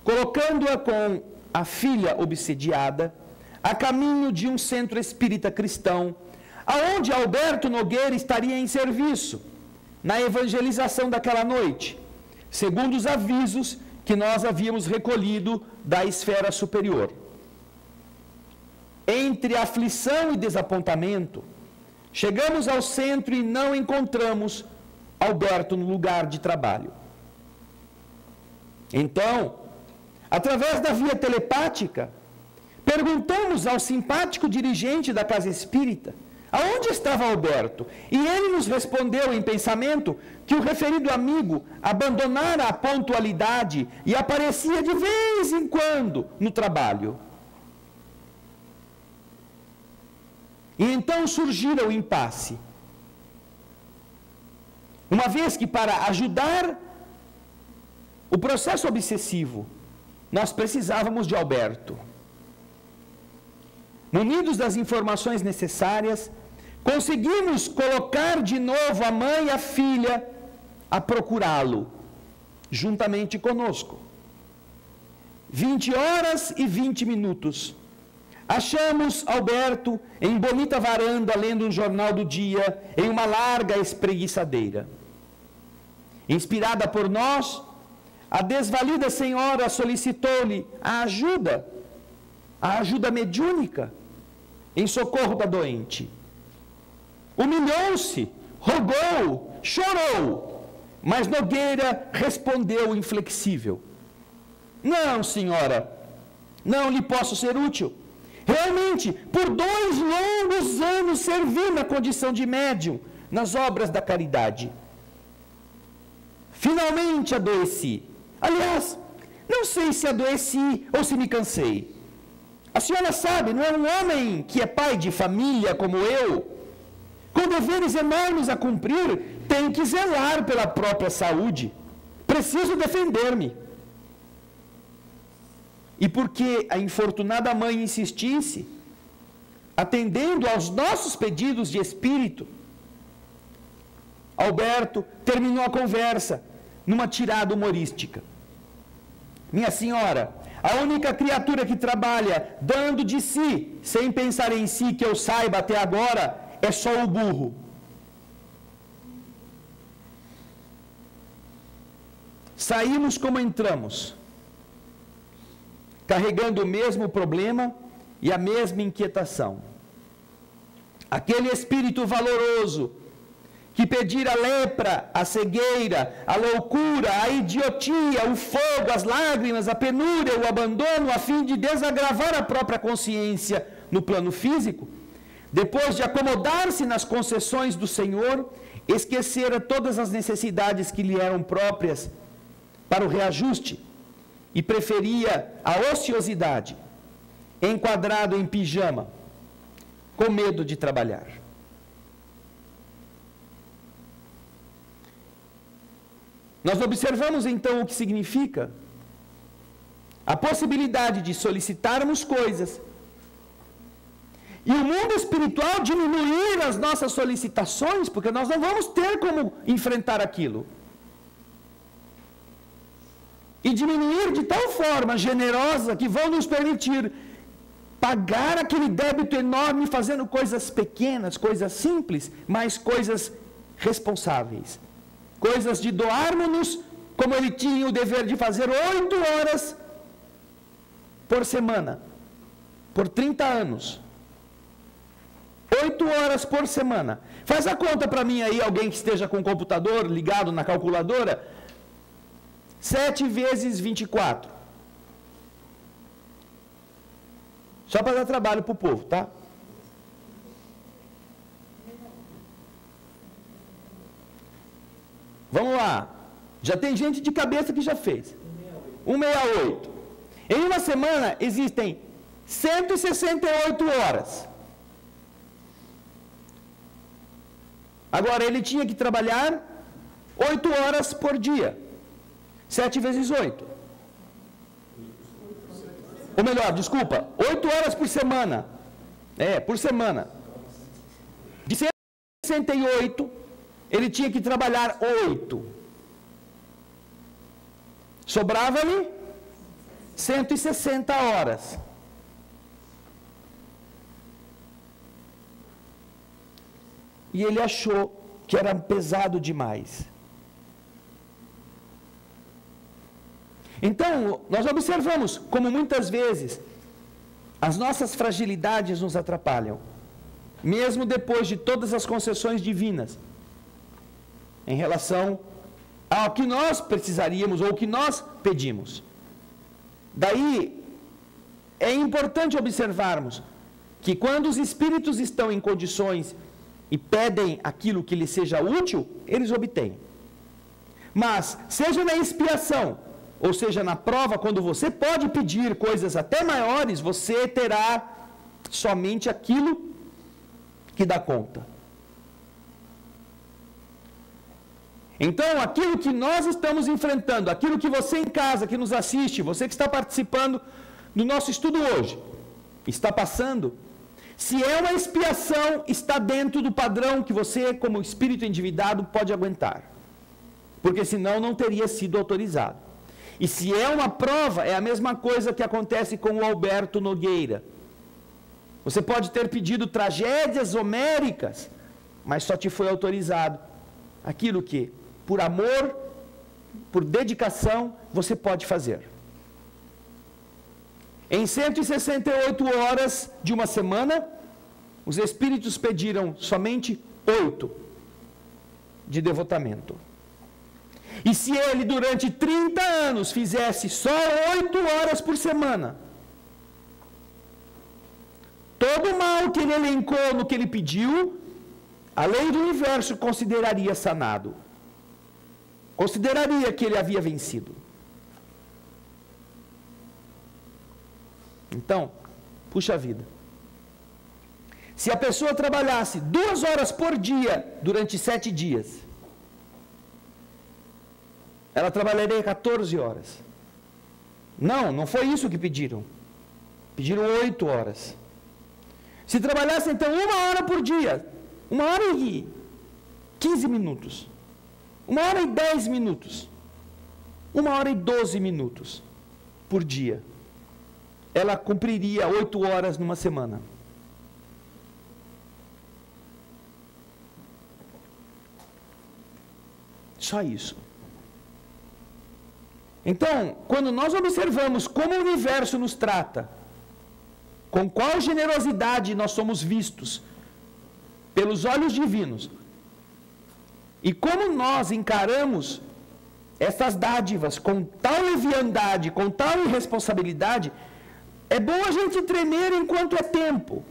colocando-a com a filha obsediada a caminho de um centro espírita cristão, aonde Alberto Nogueira estaria em serviço, na evangelização daquela noite, segundo os avisos que nós havíamos recolhido da esfera superior. Entre aflição e desapontamento, chegamos ao centro e não encontramos Alberto no lugar de trabalho. Então, através da via telepática, perguntamos ao simpático dirigente da casa espírita aonde estava Alberto, e ele nos respondeu em pensamento que o referido amigo abandonara a pontualidade e aparecia de vez em quando no trabalho. E então surgira o impasse. Uma vez que, para ajudar o processo obsessivo, nós precisávamos de Alberto. Munidos das informações necessárias, conseguimos colocar de novo a mãe e a filha a procurá-lo, juntamente conosco. 20 horas e 20 minutos. Achamos Alberto em bonita varanda, lendo um jornal do dia, em uma larga espreguiçadeira. Inspirada por nós, a desvalida senhora solicitou-lhe a ajuda mediúnica, em socorro da doente. Humilhou-se, rogou, chorou, mas Nogueira respondeu inflexível: não, senhora, não lhe posso ser útil. Realmente, por 2 longos anos servi na condição de médium nas obras da caridade. Finalmente adoeci. Aliás, não sei se adoeci ou se me cansei. A senhora sabe, não é um homem que é pai de família como eu, com deveres enormes a cumprir, tem que zelar pela própria saúde. Preciso defender-me. E porque a infortunada mãe insistisse, atendendo aos nossos pedidos de espírito, Alberto terminou a conversa numa tirada humorística. Minha senhora, a única criatura que trabalha dando de si, sem pensar em si, que eu saiba até agora, é só o burro. Saímos como entramos, carregando o mesmo problema e a mesma inquietação. Aquele espírito valoroso que pedira a lepra, a cegueira, a loucura, a idiotia, o fogo, as lágrimas, a penúria, o abandono, a fim de desagravar a própria consciência no plano físico, depois de acomodar-se nas concessões do Senhor, esquecera todas as necessidades que lhe eram próprias para o reajuste e preferia a ociosidade, enquadrado em pijama, com medo de trabalhar. Nós observamos então o que significa a possibilidade de solicitarmos coisas e o mundo espiritual diminuir as nossas solicitações, porque nós não vamos ter como enfrentar aquilo. E diminuir de tal forma generosa que vão nos permitir pagar aquele débito enorme fazendo coisas pequenas, coisas simples, mas coisas responsáveis. Coisas de doarmos-nos, como ele tinha o dever de fazer 8 horas por semana, por 30 anos. 8 horas por semana. Faz a conta para mim aí, alguém que esteja com o computador ligado na calculadora. 7 vezes 24. Só para dar trabalho para o povo, tá? Vamos lá. Já tem gente de cabeça que já fez. 168. Em uma semana existem 168 horas. Agora ele tinha que trabalhar 8 horas por dia. 7 vezes 8. Ou melhor, desculpa, 8 horas por semana. Por semana. De 168, ele tinha que trabalhar 8. Sobrava-lhe 160 horas. E ele achou que era pesado demais. Então, nós observamos como muitas vezes as nossas fragilidades nos atrapalham, mesmo depois de todas as concessões divinas, em relação ao que nós precisaríamos ou o que nós pedimos. Daí, é importante observarmos que quando os espíritos estão em condições e pedem aquilo que lhes seja útil, eles obtêm. Mas, seja na expiação, ou seja na prova, quando você pode pedir coisas até maiores, você terá somente aquilo que dá conta. Então, aquilo que nós estamos enfrentando, aquilo que você em casa, que nos assiste, você que está participando do nosso estudo hoje, está passando, se é uma expiação, está dentro do padrão que você, como espírito endividado, pode aguentar. Porque senão não teria sido autorizado. E se é uma prova, é a mesma coisa que acontece com o Alberto Nogueira. Você pode ter pedido tragédias homéricas, mas só te foi autorizado aquilo que, por amor, por dedicação, você pode fazer. Em 168 horas de uma semana, os espíritos pediram somente 8 de devotamento. E se ele, durante 30 anos, fizesse só 8 horas por semana, todo o mal que ele elencou no que ele pediu, a lei do universo consideraria sanado. Consideraria que ele havia vencido. Então, puxa vida. Se a pessoa trabalhasse 2 horas por dia durante 7 dias, ela trabalharia 14 horas. Não foi isso que pediram. Pediram 8 horas. Se trabalhasse então 1 hora por dia, 1 hora e 15 minutos, 1 hora e 10 minutos, 1 hora e 12 minutos por dia, ela cumpriria 8 horas numa semana. Só isso. Então, quando nós observamos como o universo nos trata, com qual generosidade nós somos vistos pelos olhos divinos, e como nós encaramos essas dádivas com tal leviandade, com tal irresponsabilidade, é bom a gente tremer enquanto é tempo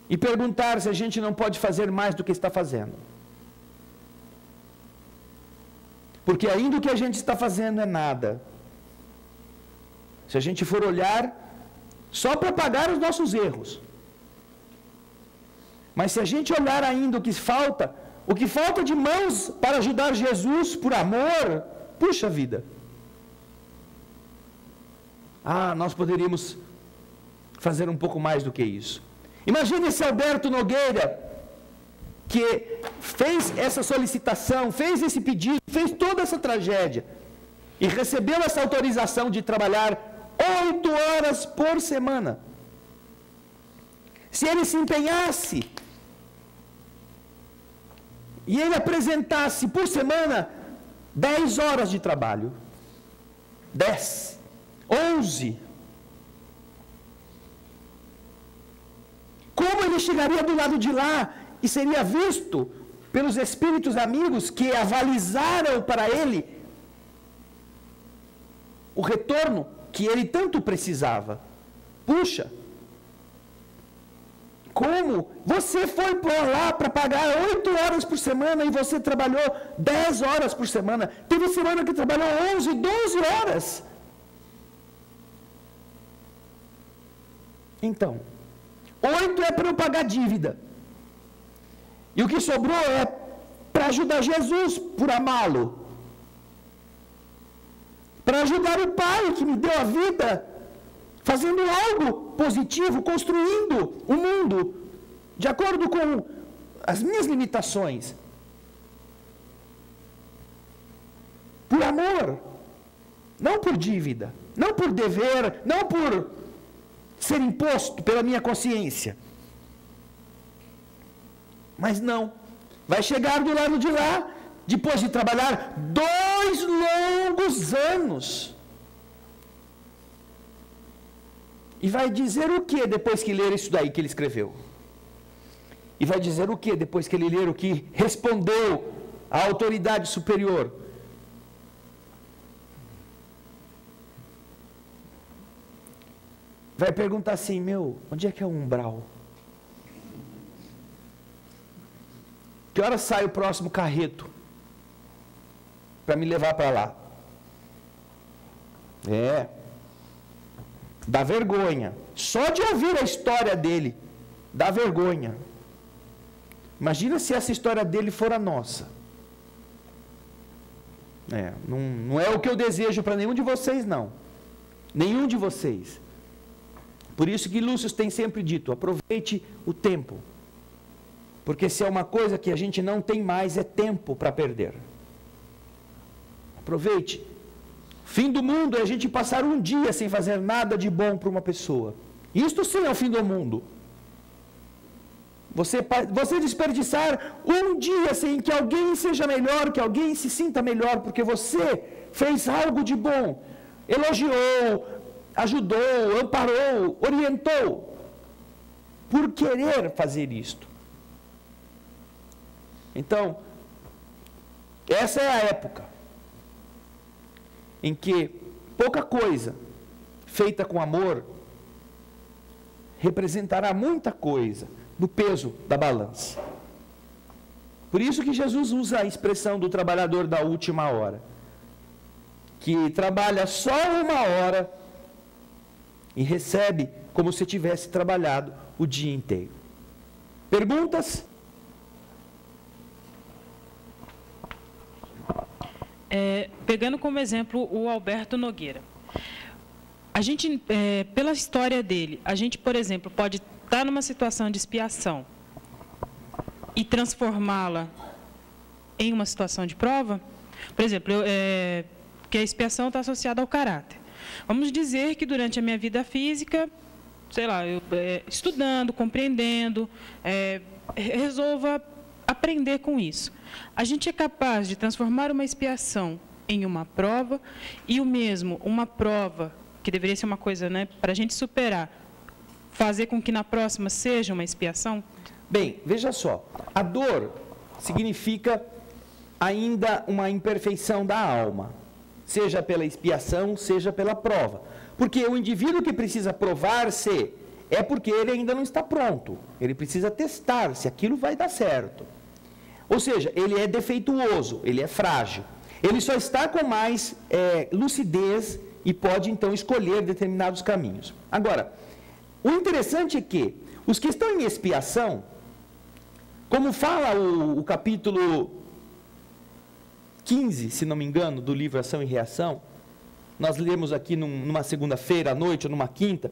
e perguntar se a gente não pode fazer mais do que está fazendo. Porque ainda o que a gente está fazendo é nada. Se a gente for olhar só para pagar os nossos erros. Mas se a gente olhar ainda o que falta de mãos para ajudar Jesus por amor, puxa vida. Nós poderíamos fazer um pouco mais do que isso. Imagine esse Alberto Nogueira, que fez essa solicitação, fez esse pedido, fez toda essa tragédia e recebeu essa autorização de trabalhar 8 horas por semana. Se ele se empenhasse e ele apresentasse por semana 10 horas de trabalho, 10, 11. Como ele chegaria do lado de lá e seria visto pelos espíritos amigos que avalizaram para ele o retorno que ele tanto precisava. Puxa, como você foi lá para pagar 8 horas por semana e você trabalhou 10 horas por semana. Teve semana que trabalhou 11, 12 horas. Então, 8 é para eu pagar dívida. E o que sobrou é para ajudar Jesus, por amá-lo. Para ajudar o Pai que me deu a vida, fazendo algo positivo, construindo o mundo, de acordo com as minhas limitações. Por amor, não por dívida, não por dever, não por ser imposto pela minha consciência. Mas não, vai chegar do lado de lá, depois de trabalhar 2 longos anos. E vai dizer o que depois que ler isso daí que ele escreveu? E vai dizer o que depois que ele ler o que respondeu à autoridade superior? Vai perguntar assim, onde é que é o umbral? Que hora sai o próximo carreto para me levar para lá? Dá vergonha. Só de ouvir a história dele, dá vergonha. Imagina se essa história dele for a nossa. Não é o que eu desejo para nenhum de vocês, não. Nenhum de vocês. Por isso que Lúcio tem sempre dito, aproveite o tempo. Porque se é uma coisa que a gente não tem mais, é tempo para perder. Aproveite. Fim do mundo é a gente passar um dia sem fazer nada de bom para uma pessoa. Isto sim é o fim do mundo. Você desperdiçar um dia sem que alguém seja melhor, que alguém se sinta melhor, porque você fez algo de bom, elogiou, ajudou, amparou, orientou, por querer fazer isto. Então, essa é a época em que pouca coisa feita com amor representará muita coisa no peso da balança. Por isso que Jesus usa a expressão do trabalhador da última hora, que trabalha só 1 hora e recebe como se tivesse trabalhado o dia inteiro. Perguntas? Pegando como exemplo o Alberto Nogueira. A gente, pela história dele, a gente, por exemplo, pode estar numa situação de expiação e transformá-la em uma situação de prova. Por exemplo, que a expiação está associada ao caráter. Vamos dizer que durante a minha vida física, sei lá, eu, estudando, compreendendo, resolva aprender com isso. A gente é capaz de transformar uma expiação em uma prova e o mesmo, uma prova, que deveria ser uma coisa, para a gente superar, fazer com que na próxima seja uma expiação? Bem, veja só, a dor significa ainda uma imperfeição da alma, seja pela expiação, seja pela prova. Porque o indivíduo que precisa provar-se é porque ele ainda não está pronto, ele precisa testar se aquilo vai dar certo. Ou seja, ele é defeituoso, ele é frágil. Ele só está com mais lucidez e pode então escolher determinados caminhos. Agora, o interessante é que os que estão em expiação, como fala o capítulo 15, se não me engano, do livro Ação e Reação, nós lemos aqui numa segunda-feira à noite ou numa quinta,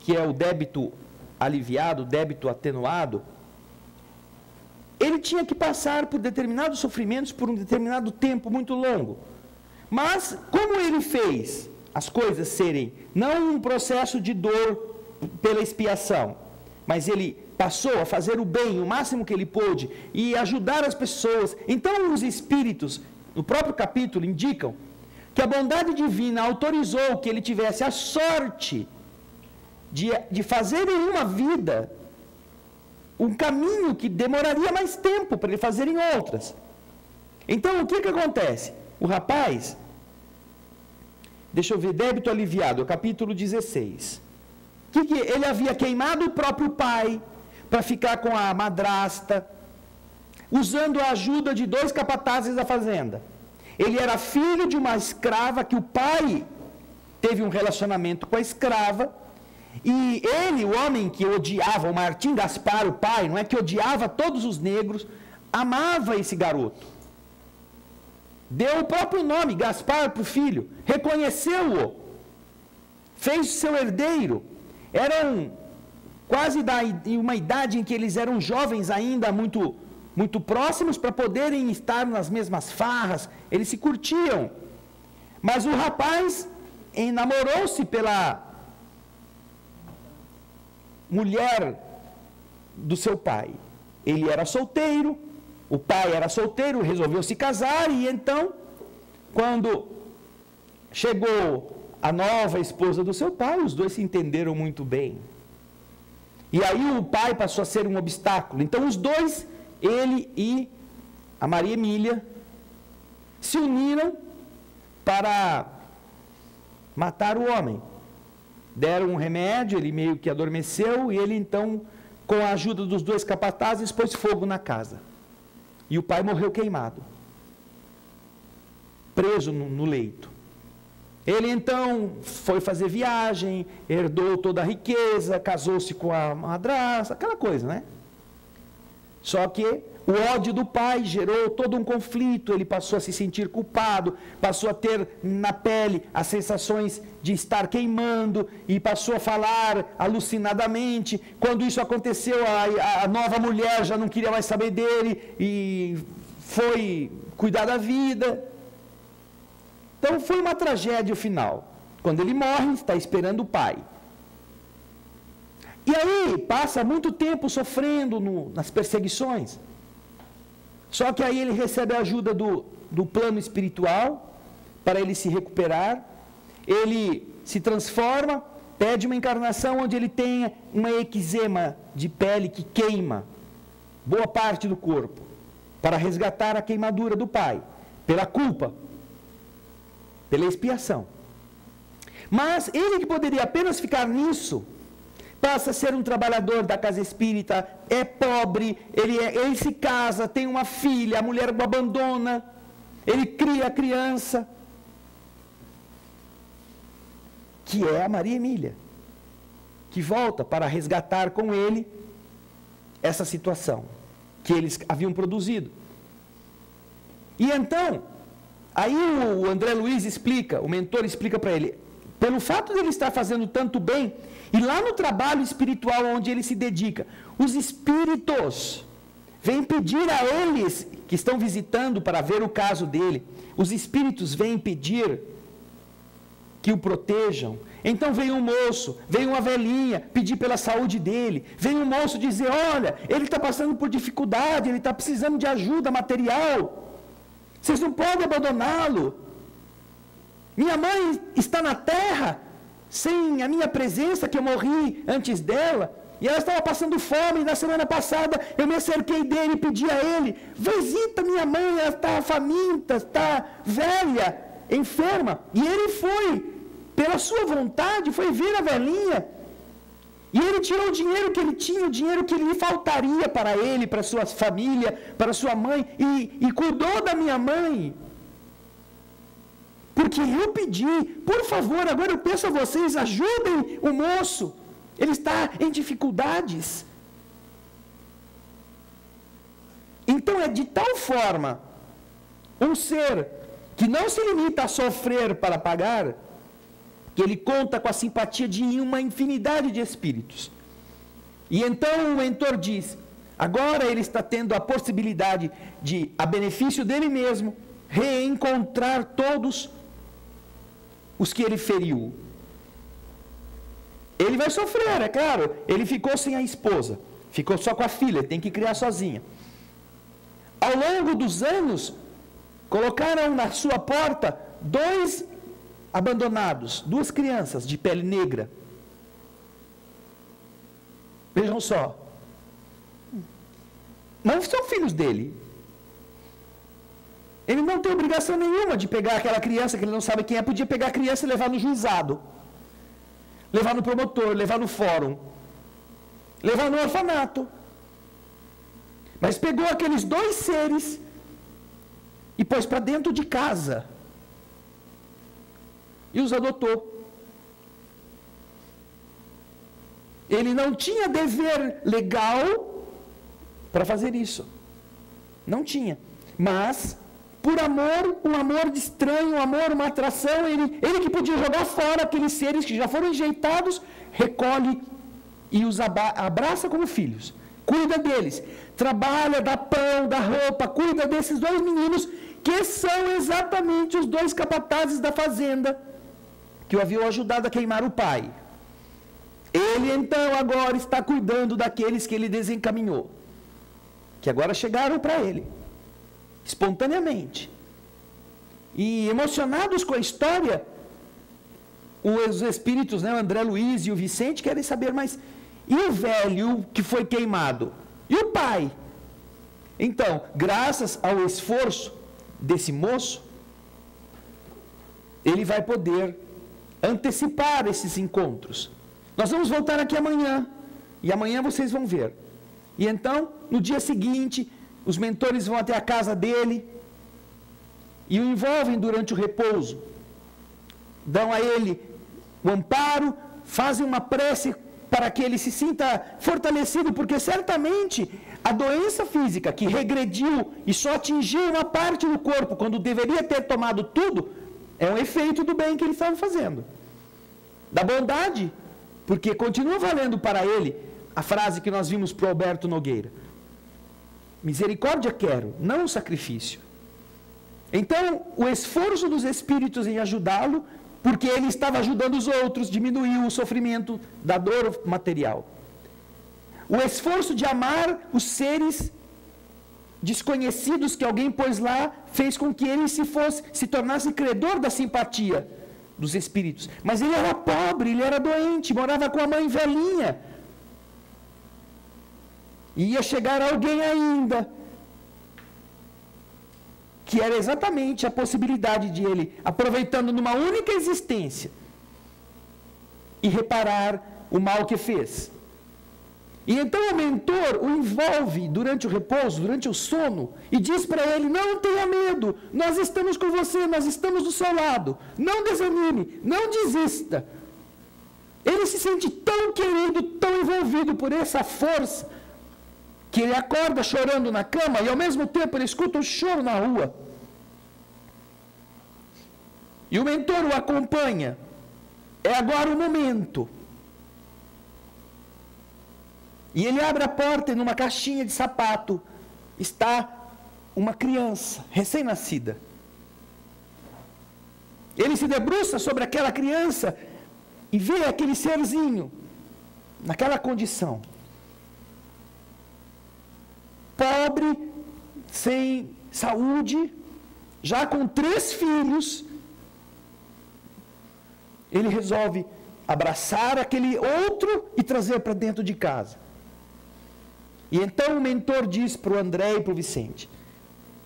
que é o débito aliviado, o débito atenuado. Ele tinha que passar por determinados sofrimentos por um determinado tempo muito longo. Mas, como ele fez as coisas serem não um processo de dor pela expiação, mas ele passou a fazer o bem o máximo que ele pôde e ajudar as pessoas, então os espíritos, no próprio capítulo, indicam que a bondade divina autorizou que ele tivesse a sorte de fazer em uma vida um caminho que demoraria mais tempo para ele fazer em outras. Então, o que acontece? O rapaz, deixa eu ver, débito aliviado, capítulo 16. Ele havia queimado o próprio pai para ficar com a madrasta, usando a ajuda de 2 capatazes da fazenda. Ele era filho de uma escrava que o pai teve um relacionamento com a escrava, e ele, o homem que odiava, o Martim Gaspar, o pai, não é que odiava todos os negros, amava esse garoto. Deu o próprio nome, Gaspar, para o filho, reconheceu-o, fez seu herdeiro. Eram quase em uma idade em que eles eram jovens ainda, muito próximos para poderem estar nas mesmas farras, eles se curtiam. Mas o rapaz enamorou-se pela mulher do seu pai. Ele era solteiro, o pai era solteiro, resolveu se casar, e então, quando chegou a nova esposa do seu pai, os dois se entenderam muito bem. E aí o pai passou a ser um obstáculo. Então os dois, ele e a Maria Emília, se uniram para matar o homem. Deram um remédio, ele meio que adormeceu, e ele então, com a ajuda dos 2 capatazes, pôs fogo na casa. E o pai morreu queimado, preso no leito. Ele então foi fazer viagem, herdou toda a riqueza, casou-se com a madrasta, aquela coisa, né? Só que o ódio do pai gerou todo um conflito, ele passou a se sentir culpado, passou a ter na pele as sensações de estar queimando, e passou a falar alucinadamente. Quando isso aconteceu, a nova mulher já não queria mais saber dele e foi cuidar da vida. Então foi uma tragédia o final. Quando ele morre, está esperando o pai. E aí passa muito tempo sofrendo nas perseguições. Só que aí ele recebe a ajuda do plano espiritual para ele se recuperar. Ele se transforma, pede uma encarnação onde ele tenha uma eczema de pele que queima boa parte do corpo, para resgatar a queimadura do pai, pela culpa, pela expiação. Mas ele que poderia apenas ficar nisso, passa a ser um trabalhador da casa espírita, é pobre, ele se casa, tem uma filha, a mulher o abandona, ele cria a criança, que é a Maria Emília, que volta para resgatar com ele essa situação que eles haviam produzido. E então, aí o André Luiz explica, o mentor explica para ele, pelo fato de ele estar fazendo tanto bem, e lá no trabalho espiritual onde ele se dedica, os espíritos vêm pedir a eles, que estão visitando para ver o caso dele, os espíritos vêm pedir que o protejam. Então vem um moço, vem uma velhinha pedir pela saúde dele, vem um moço dizer, olha, ele está passando por dificuldade, ele está precisando de ajuda material, vocês não podem abandoná-lo. Minha mãe está na terra, sem a minha presença, que eu morri antes dela, e ela estava passando fome. Na semana passada eu me acerquei dele e pedi a ele, visita minha mãe, ela está faminta, está velha, enferma. E ele foi, pela sua vontade, foi ver a velhinha, e ele tirou o dinheiro que ele tinha, o dinheiro que lhe faltaria para ele, para sua família, para sua mãe, e cuidou da minha mãe. Porque eu pedi, por favor, agora eu peço a vocês, ajudem o moço, ele está em dificuldades. Então é de tal forma, um ser que não se limita a sofrer para pagar, que ele conta com a simpatia de uma infinidade de espíritos. E então o mentor diz, agora ele está tendo a possibilidade de, a benefício dele mesmo, reencontrar todos os que ele feriu. Ele vai sofrer, é claro. Ele ficou sem a esposa, ficou só com a filha, tem que criar sozinha. Ao longo dos anos, colocaram na sua porta 2 abandonados, 2 crianças de pele negra. Vejam só. Não são filhos dele. Ele não tem obrigação nenhuma de pegar aquela criança que ele não sabe quem é. Podia pegar a criança e levar no juizado, levar no promotor, levar no fórum, levar no orfanato. Mas pegou aqueles 2 seres e pôs para dentro de casa e os adotou. Ele não tinha dever legal para fazer isso. Não tinha. Mas, por amor, um amor de estranho, um amor, uma atração, ele que podia jogar fora aqueles seres que já foram enjeitados, recolhe e os abraça como filhos. Cuida deles. Trabalha, dá pão, dá roupa, cuida desses 2 meninos, que são exatamente os 2 capatazes da fazenda que o haviam ajudado a queimar o pai. Ele, então, agora está cuidando daqueles que ele desencaminhou, que agora chegaram para ele, espontaneamente. E emocionados com a história, os espíritos, né, o André Luiz e o Vicente, querem saber, mas e o velho que foi queimado? E o pai? Então, graças ao esforço desse moço, ele vai poder antecipar esses encontros. Nós vamos voltar aqui amanhã, e amanhã vocês vão ver. E então, no dia seguinte, os mentores vão até a casa dele e o envolvem durante o repouso. Dão a ele o amparo, fazem uma prece para que ele se sinta fortalecido, porque certamente a doença física que regrediu e só atingiu uma parte do corpo, quando deveria ter tomado tudo, é um efeito do bem que ele estava fazendo. Da bondade, porque continua valendo para ele a frase que nós vimos para o Alberto Nogueira. Misericórdia quero, não sacrifício. Então, o esforço dos espíritos em ajudá-lo, porque ele estava ajudando os outros, diminuiu o sofrimento da dor material. O esforço de amar os seres desconhecidos que alguém pôs lá, fez com que ele se tornasse credor da simpatia dos espíritos. Mas ele era pobre, ele era doente, morava com a mãe velhinha. E ia chegar alguém ainda, que era exatamente a possibilidade de ele, aproveitando numa única existência, e reparar o mal que fez. E então o mentor o envolve durante o repouso, durante o sono, e diz para ele: não tenha medo, nós estamos com você, nós estamos do seu lado, não desanime, não desista. Ele se sente tão querido, tão envolvido por essa força, que ele acorda chorando na cama e ao mesmo tempo ele escuta um choro na rua. E o mentor o acompanha. É agora o momento. E ele abre a porta e numa caixinha de sapato está uma criança recém-nascida. Ele se debruça sobre aquela criança e vê aquele serzinho naquela condição. Pobre, sem saúde, já com 3 filhos, ele resolve abraçar aquele outro e trazer para dentro de casa. E então o mentor diz para o André e para o Vicente: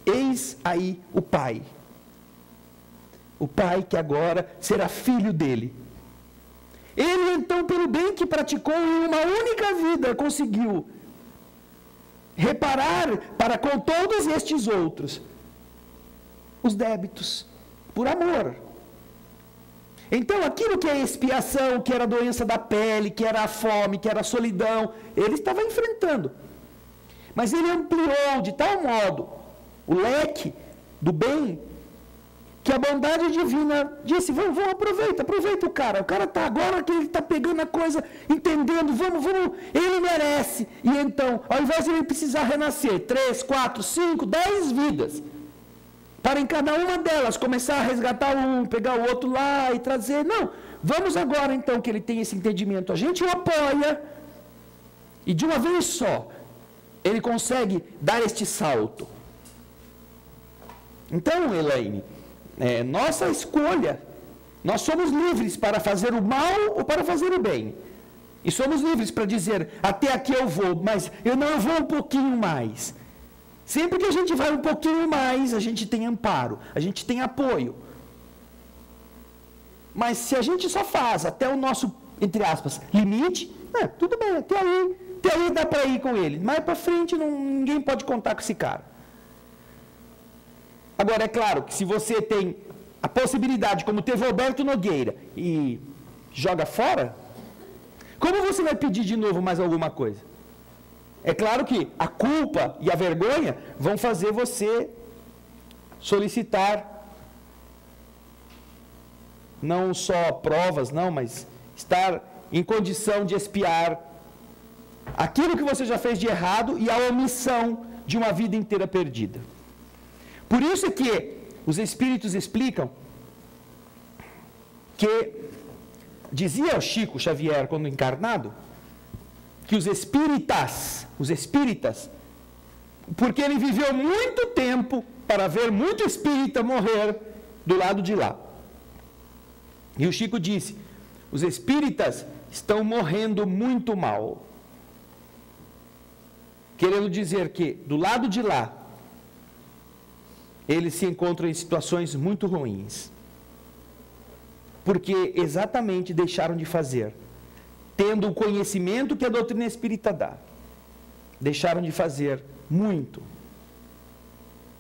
eis aí o pai. O pai que agora será filho dele. Ele então, pelo bem que praticou em uma única vida, conseguiu reparar para com todos estes outros os débitos, por amor. Então, aquilo que é expiação, que era a doença da pele, que era a fome, que era a solidão, ele estava enfrentando. Mas ele ampliou de tal modo o leque do bem, que a bondade divina disse: vamos, aproveita o cara está agora que ele está pegando a coisa, entendendo, vamos, ele merece. E então, ao invés de ele precisar renascer 3, 4, 5, 10 vidas, para em cada uma delas começar a resgatar um, pegar o outro lá e trazer, não, vamos agora então que ele tem esse entendimento, a gente o apoia, e de uma vez só, ele consegue dar este salto. Então, Elaine, É nossa escolha. Nós somos livres para fazer o mal ou para fazer o bem. E somos livres para dizer, até aqui eu vou, mas eu não vou um pouquinho mais. Sempre que a gente vai um pouquinho mais, a gente tem amparo, a gente tem apoio. Mas se a gente só faz até o nosso, entre aspas, limite, tudo bem, até aí dá para ir com ele. Mais para frente ninguém pode contar com esse cara. Agora, é claro que se você tem a possibilidade, como teve Alberto Nogueira, e joga fora, como você vai pedir de novo mais alguma coisa? É claro que a culpa e a vergonha vão fazer você solicitar não só provas, mas estar em condição de expiar aquilo que você já fez de errado e a omissão de uma vida inteira perdida. Por isso é que os espíritos explicam que, dizia o Chico Xavier quando encarnado, que os espíritas, porque ele viveu muito tempo para ver muito espírita morrer do lado de lá. E o Chico disse, os espíritas estão morrendo muito mal. Querendo dizer que, do lado de lá, eles se encontram em situações muito ruins. Porque exatamente deixaram de fazer, tendo o conhecimento que a doutrina espírita dá, deixaram de fazer muito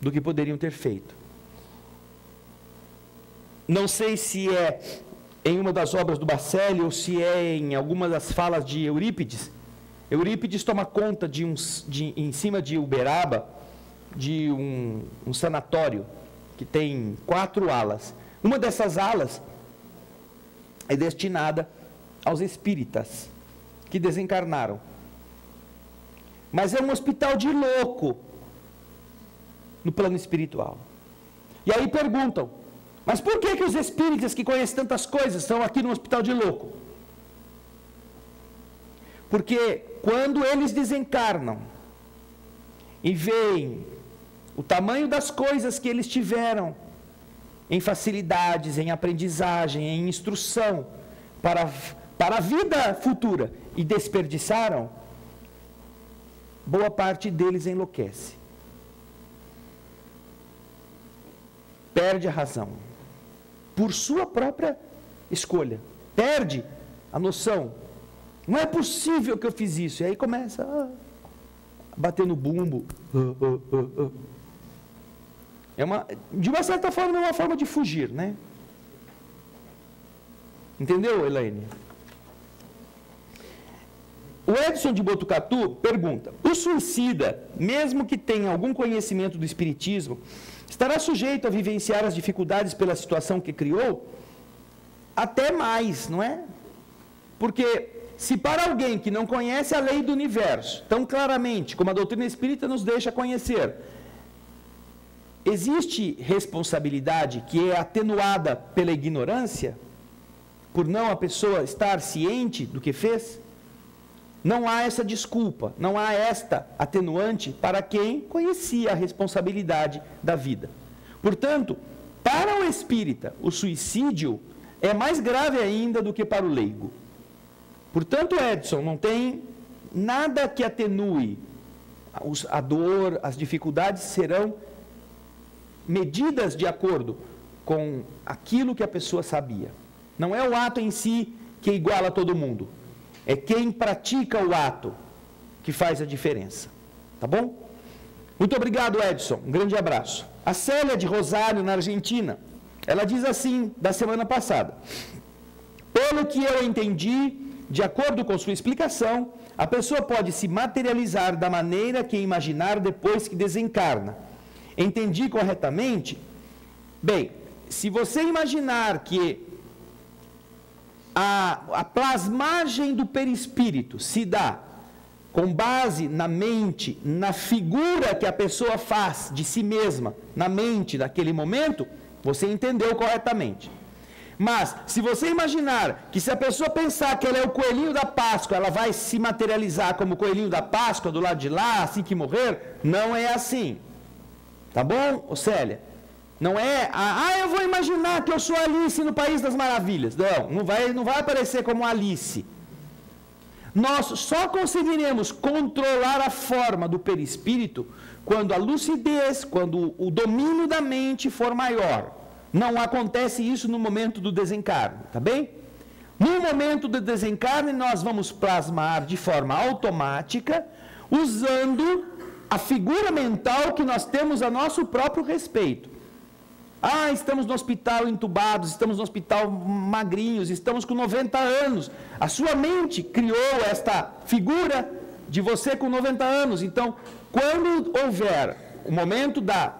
do que poderiam ter feito. Não sei se é em uma das obras do Bacelli ou se é em alguma das falas de Eurípides. Eurípides toma conta em cima de Uberaba, de um sanatório que tem 4 alas. Uma dessas alas é destinada aos espíritas que desencarnaram. Mas é um hospital de louco no plano espiritual. E aí perguntam, mas por que os espíritas que conhecem tantas coisas estão aqui no hospital de louco? Porque quando eles desencarnam e veem o tamanho das coisas que eles tiveram em facilidades, em aprendizagem, em instrução para a vida futura e desperdiçaram, boa parte deles enlouquece. Perde a razão. Por sua própria escolha. Perde a noção. Não é possível que eu fiz isso. E aí começa a bater no bumbo. De uma certa forma, é uma forma de fugir, né? Entendeu, Elaine? O Edson de Botucatu pergunta, o suicida, mesmo que tenha algum conhecimento do espiritismo, estará sujeito a vivenciar as dificuldades pela situação que criou? Até mais, não é? Porque se para alguém que não conhece a lei do universo, tão claramente como a doutrina espírita nos deixa conhecer, existe responsabilidade que é atenuada pela ignorância, por não a pessoa estar ciente do que fez, não há essa desculpa, não há esta atenuante para quem conhecia a responsabilidade da vida. Portanto, para o espírita, o suicídio é mais grave ainda do que para o leigo. Portanto, Edson, não tem nada que atenue a dor, as dificuldades serão medidas de acordo com aquilo que a pessoa sabia. Não é o ato em si que iguala todo mundo. É quem pratica o ato que faz a diferença. Tá bom? Muito obrigado, Edson. Um grande abraço. A Célia de Rosário, na Argentina, ela diz assim, da semana passada. Pelo que eu entendi, de acordo com sua explicação, a pessoa pode se materializar da maneira que imaginar depois que desencarna. Entendi corretamente? Bem, se você imaginar que a plasmagem do perispírito se dá com base na mente, na figura que a pessoa faz de si mesma, na mente naquele momento, você entendeu corretamente. Mas, se você imaginar que se a pessoa pensar que ela é o coelhinho da Páscoa, ela vai se materializar como o coelhinho da Páscoa do lado de lá, assim que morrer, não é assim. Tá bom, Célia? Não é, eu vou imaginar que eu sou Alice no País das Maravilhas. Não vai aparecer como Alice. Nós só conseguiremos controlar a forma do perispírito quando a lucidez, quando o domínio da mente for maior. Não acontece isso no momento do desencarne, tá bem? No momento do desencarne, nós vamos plasmar de forma automática, usando a figura mental que nós temos a nosso próprio respeito. Estamos no hospital entubados, estamos no hospital magrinhos, estamos com 90 anos. A sua mente criou esta figura de você com 90 anos. Então, quando houver o momento da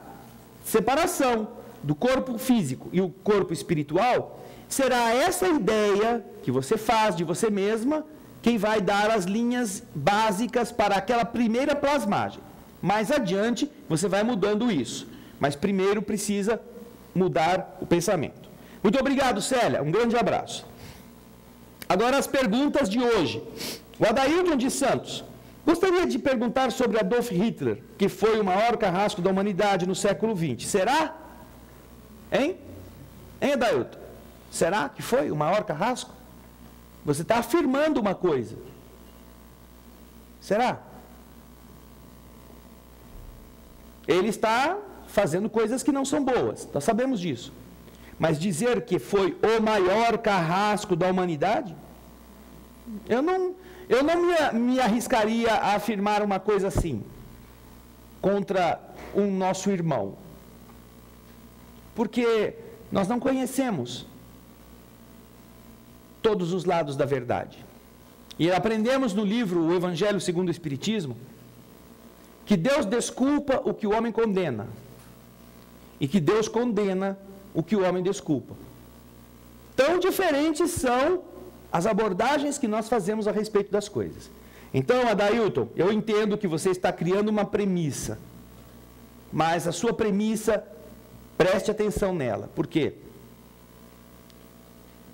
separação do corpo físico e o corpo espiritual, será essa ideia que você faz de você mesma quem vai dar as linhas básicas para aquela primeira plasmagem. Mais adiante, você vai mudando isso. Mas primeiro precisa mudar o pensamento. Muito obrigado, Célia. Um grande abraço. Agora as perguntas de hoje. O Adailton de Santos. Gostaria de perguntar sobre Adolf Hitler, que foi o maior carrasco da humanidade no século XX. Será? Hein, Adailton? Será que foi o maior carrasco? Você está afirmando uma coisa. Será? Ele está fazendo coisas que não são boas, nós sabemos disso. Mas dizer que foi o maior carrasco da humanidade? Eu não me arriscaria a afirmar uma coisa assim, contra um nosso irmão. Porque nós não conhecemos todos os lados da verdade. E aprendemos no livro O Evangelho segundo o Espiritismo, que Deus desculpa o que o homem condena. E que Deus condena o que o homem desculpa. Tão diferentes são as abordagens que nós fazemos a respeito das coisas. Então, Adailton, eu entendo que você está criando uma premissa. Mas a sua premissa, preste atenção nela. Por quê?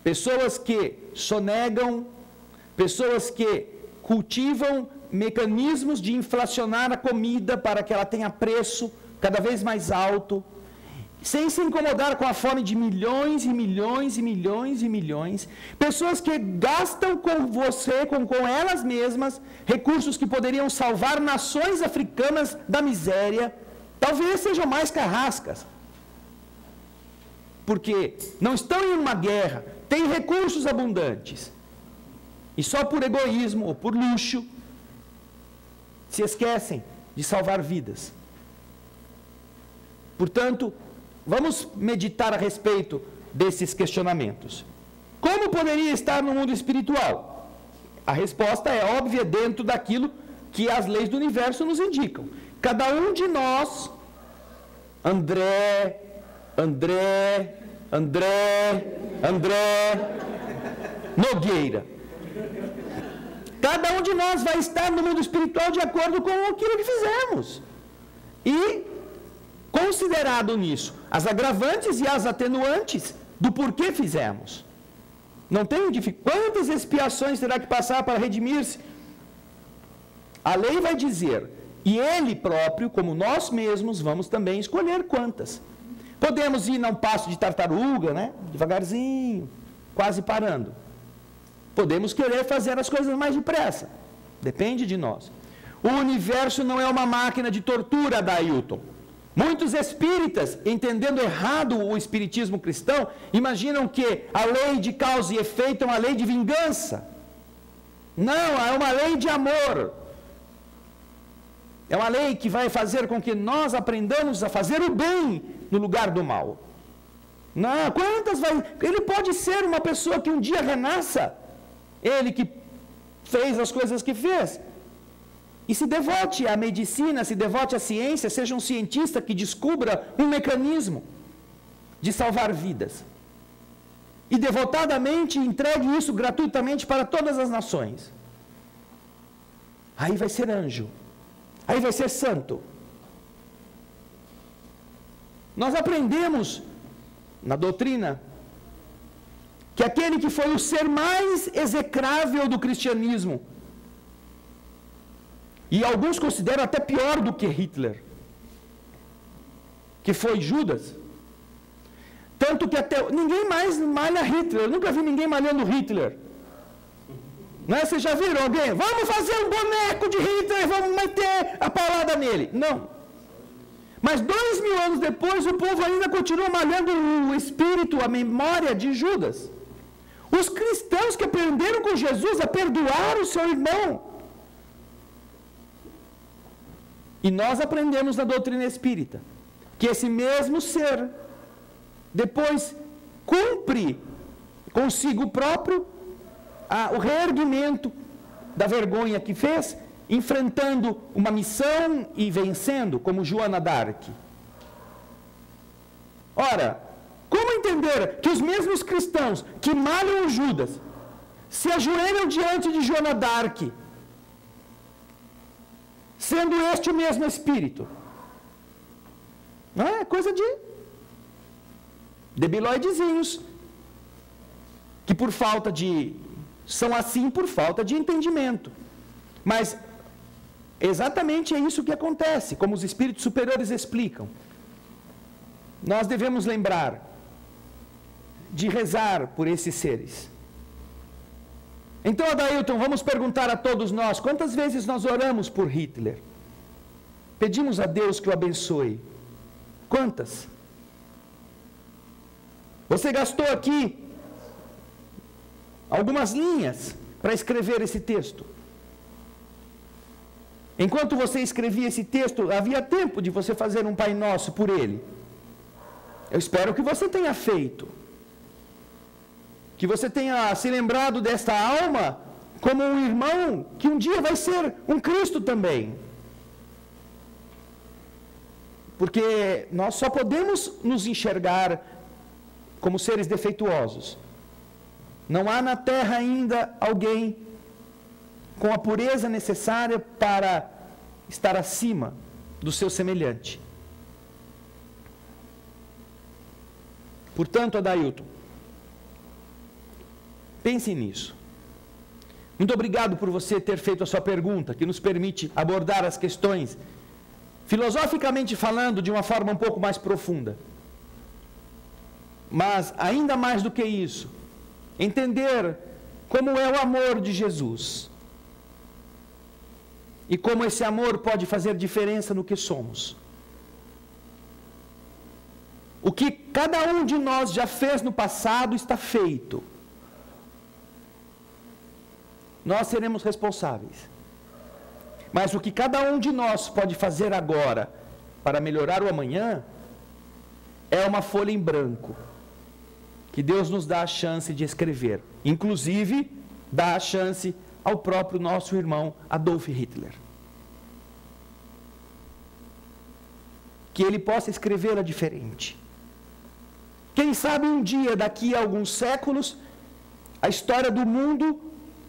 Pessoas que sonegam, pessoas que cultivam mecanismos de inflacionar a comida para que ela tenha preço cada vez mais alto, sem se incomodar com a fome de milhões e milhões e milhões e milhões, pessoas que gastam com você, com elas mesmas, recursos que poderiam salvar nações africanas da miséria, talvez sejam mais carrascas, porque não estão em uma guerra, têm recursos abundantes, e só por egoísmo ou por luxo, se esquecem de salvar vidas. Portanto, vamos meditar a respeito desses questionamentos. Como poderia estar no mundo espiritual? A resposta é óbvia dentro daquilo que as leis do universo nos indicam. Cada um de nós, André, Nogueira. Cada um de nós vai estar no mundo espiritual de acordo com aquilo que fizemos. E, considerado nisso, as agravantes e as atenuantes do porquê fizemos. Não tem dificuldade. Quantas expiações terá que passar para redimir-se? A lei vai dizer, e ele próprio, como nós mesmos, vamos também escolher quantas. Podemos ir num passo de tartaruga, né? Devagarzinho, quase parando. Podemos querer fazer as coisas mais depressa. Depende de nós. O universo não é uma máquina de tortura, Adailton. Muitos espíritas, entendendo errado o espiritismo cristão, imaginam que a lei de causa e efeito é uma lei de vingança. Não, é uma lei de amor. É uma lei que vai fazer com que nós aprendamos a fazer o bem no lugar do mal. Não, ele pode ser uma pessoa que um dia renasça, ele que fez as coisas que fez, e se devote à medicina, se devote à ciência, seja um cientista que descubra um mecanismo de salvar vidas. E devotadamente entregue isso gratuitamente para todas as nações. Aí vai ser anjo. Aí vai ser santo. Nós aprendemos na doutrina que aquele que foi o ser mais execrável do cristianismo, e alguns consideram até pior do que Hitler, que foi Judas, Tanto que até ninguém mais malha Hitler. Eu nunca vi ninguém malhando Hitler. Não é? Vocês já viram alguém? Vamos fazer um boneco de Hitler, vamos meter a paulada nele. Não. Mas 2000 anos depois, o povo ainda continua malhando o espírito, a memória de Judas. Os cristãos que aprenderam com Jesus a perdoar o seu irmão. E nós aprendemos na doutrina espírita que esse mesmo ser depois cumpre consigo próprio o reerguimento da vergonha que fez, enfrentando uma missão e vencendo, como Joana d'Arc. Ora, como entender que os mesmos cristãos que malham o Judas se ajoelham diante de Joana d'Arc, sendo este o mesmo espírito? Não é coisa de debilóidezinhos, que por falta de... são assim por falta de entendimento. Mas exatamente é isso que acontece, como os espíritos superiores explicam. Nós devemos lembrar de rezar por esses seres. Então, Adailton, vamos perguntar a todos nós, quantas vezes nós oramos por Hitler? Pedimos a Deus que o abençoe. Quantas? Você gastou aqui algumas linhas para escrever esse texto. Enquanto você escrevia esse texto, havia tempo de você fazer um Pai Nosso por ele. Eu espero que você tenha feito. Que você tenha se lembrado desta alma como um irmão que um dia vai ser um Cristo também. Porque nós só podemos nos enxergar como seres defeituosos. Não há na terra ainda alguém com a pureza necessária para estar acima do seu semelhante. Portanto, Adailton, pense nisso. Muito obrigado por você ter feito a sua pergunta, que nos permite abordar as questões, filosoficamente falando, de uma forma um pouco mais profunda. Mas, ainda mais do que isso, entender como é o amor de Jesus. E como esse amor pode fazer diferença no que somos. O que cada um de nós já fez no passado está feito. Nós seremos responsáveis. Mas o que cada um de nós pode fazer agora para melhorar o amanhã é uma folha em branco que Deus nos dá a chance de escrever. Inclusive, dá a chance ao próprio nosso irmão Adolf Hitler. Que ele possa escrevê-la diferente. Quem sabe um dia, daqui a alguns séculos, a história do mundo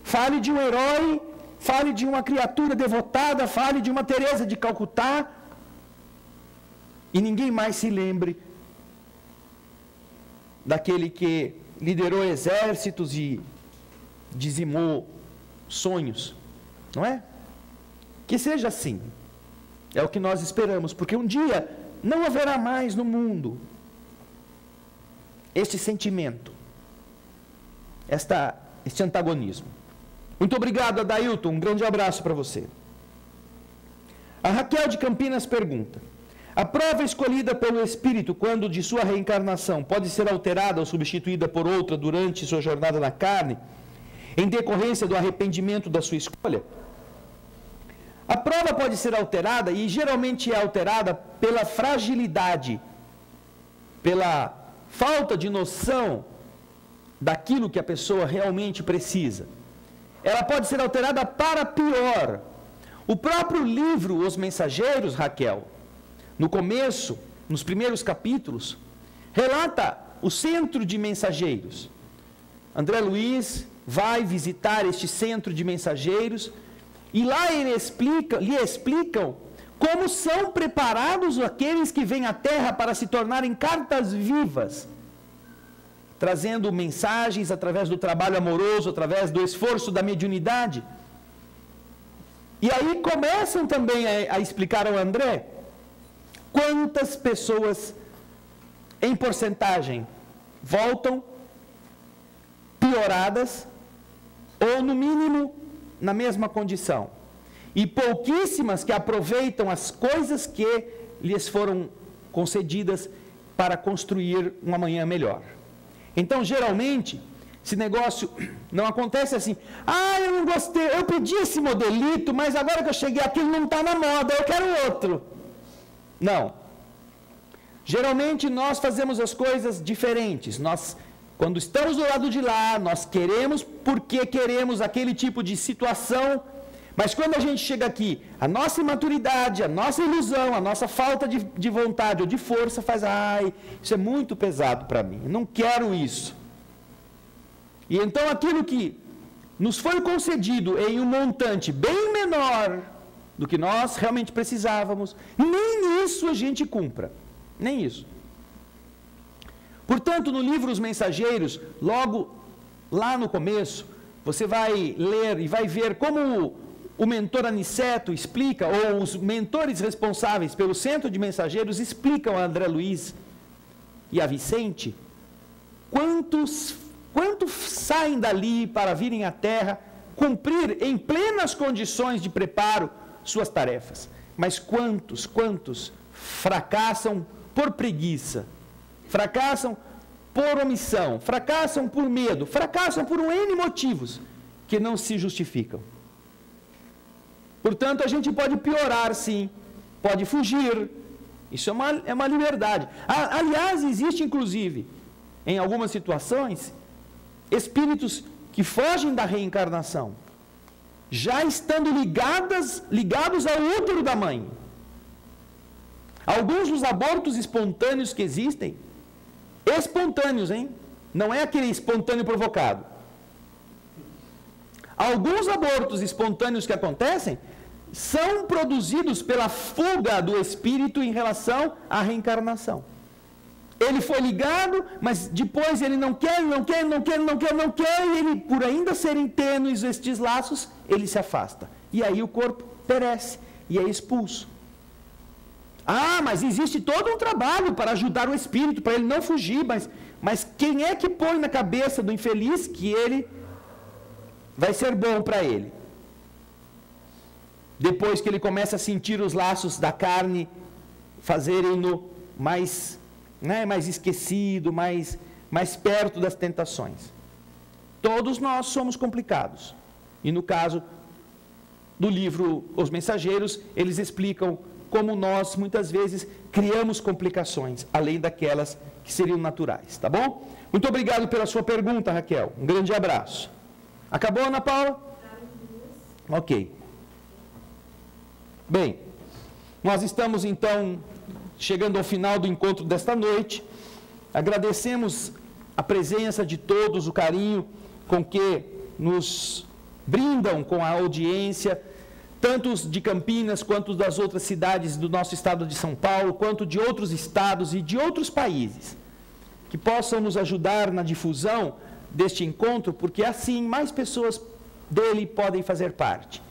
fale de um herói, fale de uma criatura devotada, fale de uma Teresa de Calcutá, e ninguém mais se lembre daquele que liderou exércitos e dizimou sonhos, não é? Que seja assim. É o que nós esperamos, porque um dia não haverá mais no mundo este sentimento, este antagonismo. Muito obrigado, Adailton. Um grande abraço para você. A Raquel de Campinas pergunta: a prova escolhida pelo Espírito quando de sua reencarnação pode ser alterada ou substituída por outra durante sua jornada na carne, em decorrência do arrependimento da sua escolha? A prova pode ser alterada, e geralmente é alterada pela fragilidade, pela falta de noção daquilo que a pessoa realmente precisa. Ela pode ser alterada para pior. O próprio livro Os Mensageiros, Raquel, no começo, nos primeiros capítulos, relata o centro de mensageiros. André Luiz vai visitar este centro de mensageiros e lá lhe explicam como são preparados aqueles que vêm à Terra para se tornarem cartas vivas, trazendo mensagens através do trabalho amoroso, através do esforço da mediunidade. E aí começam também a explicar ao André quantas pessoas, em porcentagem, voltam pioradas ou, no mínimo, na mesma condição. E pouquíssimas que aproveitam as coisas que lhes foram concedidas para construir um amanhã melhor. Então, geralmente, esse negócio não acontece assim: eu não gostei, eu pedi esse modelito, mas agora que eu cheguei aqui ele não está na moda, eu quero outro. Não. Geralmente nós fazemos as coisas diferentes. Nós, quando estamos do lado de lá, nós queremos porque queremos aquele tipo de situação, mas quando a gente chega aqui, a nossa imaturidade, a nossa ilusão, a nossa falta de vontade ou de força faz: isso é muito pesado para mim, eu não quero isso. E então aquilo que nos foi concedido em um montante bem menor do que nós realmente precisávamos, nem isso a gente cumpra. Nem isso. Portanto, no livro Os Mensageiros, logo lá no começo, você vai ler e vai ver como o mentor Aniceto explica, ou os mentores responsáveis pelo Centro de Mensageiros explicam a André Luiz e a Vicente quantos saem dali para virem à Terra cumprir em plenas condições de preparo suas tarefas. Mas quantos fracassam por preguiça, fracassam por omissão, fracassam por medo, fracassam por N motivos que não se justificam. Portanto, a gente pode piorar, sim, pode fugir, isso é uma liberdade. Aliás, existe inclusive, em algumas situações, espíritos que fogem da reencarnação, já estando ligados ao útero da mãe. Alguns dos abortos espontâneos que existem, espontâneos, não é aquele espontâneo provocado. Alguns abortos espontâneos que acontecem são produzidos pela fuga do espírito em relação à reencarnação. Ele foi ligado, mas depois ele não quer, e ele, por ainda serem tênues estes laços, ele se afasta. E aí o corpo perece e é expulso. Mas existe todo um trabalho para ajudar o espírito, para ele não fugir, mas quem é que põe na cabeça do infeliz que ele vai ser bom para ele? Depois que ele começa a sentir os laços da carne fazerem-no mais esquecido, mais perto das tentações. Todos nós somos complicados. E no caso do livro Os Mensageiros, eles explicam como nós, muitas vezes, criamos complicações, além daquelas que seriam naturais, tá bom? Muito obrigado pela sua pergunta, Raquel. Um grande abraço. Acabou, Ana Paula? Ok. Bem, nós estamos, então, chegando ao final do encontro desta noite. Agradecemos a presença de todos, o carinho com que nos brindam com a audiência, tanto os de Campinas, quanto das outras cidades do nosso estado de São Paulo, quanto de outros estados e de outros países, que possam nos ajudar na difusão deste encontro, porque assim mais pessoas dele podem fazer parte.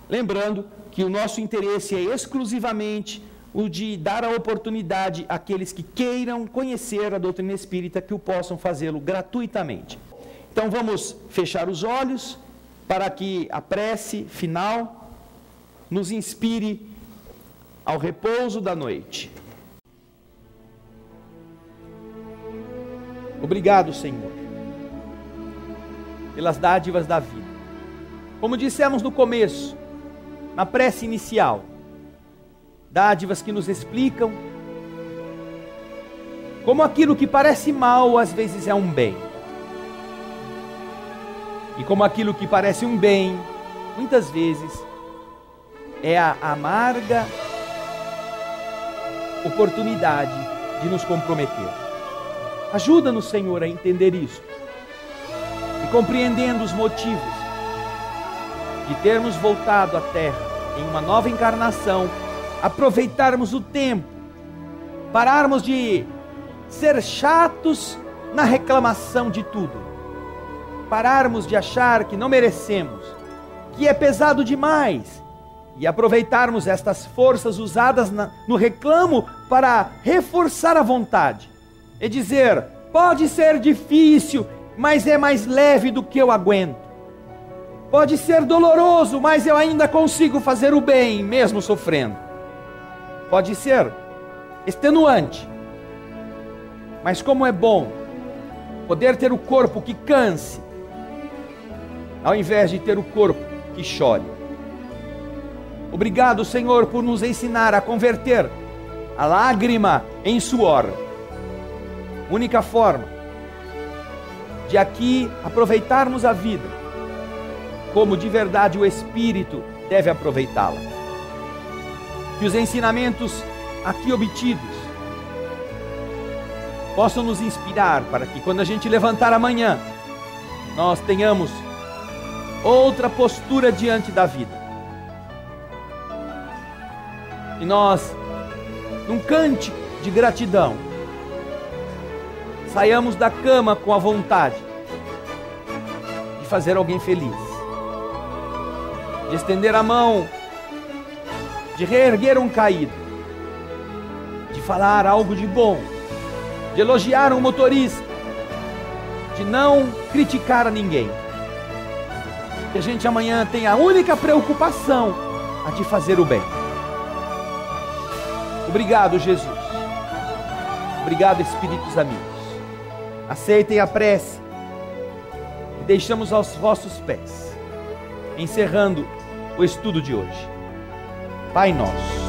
Lembrando que o nosso interesse é exclusivamente o de dar a oportunidade àqueles que queiram conhecer a doutrina espírita, que o possam fazê-lo gratuitamente. Então vamos fechar os olhos para que a prece final nos inspire ao repouso da noite. Obrigado, Senhor, pelas dádivas da vida. Como dissemos no começo, na prece inicial, dádivas que nos explicam como aquilo que parece mal às vezes é um bem. E como aquilo que parece um bem, muitas vezes, é a amarga oportunidade de nos comprometer. Ajuda-nos, Senhor, a entender isso. E compreendendo os motivos de termos voltado à Terra em uma nova encarnação, aproveitarmos o tempo, pararmos de ser chatos na reclamação de tudo, pararmos de achar que não merecemos, que é pesado demais, e aproveitarmos estas forças usadas no reclamo para reforçar a vontade e dizer: Pode ser difícil, mas é mais leve do que eu aguento. Pode ser doloroso, mas eu ainda consigo fazer o bem, mesmo sofrendo. Pode ser extenuante, mas como é bom poder ter o corpo que canse, ao invés de ter o corpo que chore. Obrigado, Senhor, por nos ensinar a converter a lágrima em suor. Única forma de aqui aproveitarmos a vida como de verdade o Espírito deve aproveitá-la. Que os ensinamentos aqui obtidos possam nos inspirar para que quando a gente levantar amanhã, nós tenhamos outra postura diante da vida. E nós, num cântico de gratidão, saiamos da cama com a vontade de fazer alguém feliz, de estender a mão, de reerguer um caído, de falar algo de bom, de elogiar um motorista, de não criticar a ninguém. Que a gente amanhã tenha a única preocupação, a de fazer o bem. Obrigado, Jesus. Obrigado, Espíritos amigos. Aceitem a prece e deixamos aos vossos pés, encerrando o estudo de hoje. Pai nosso,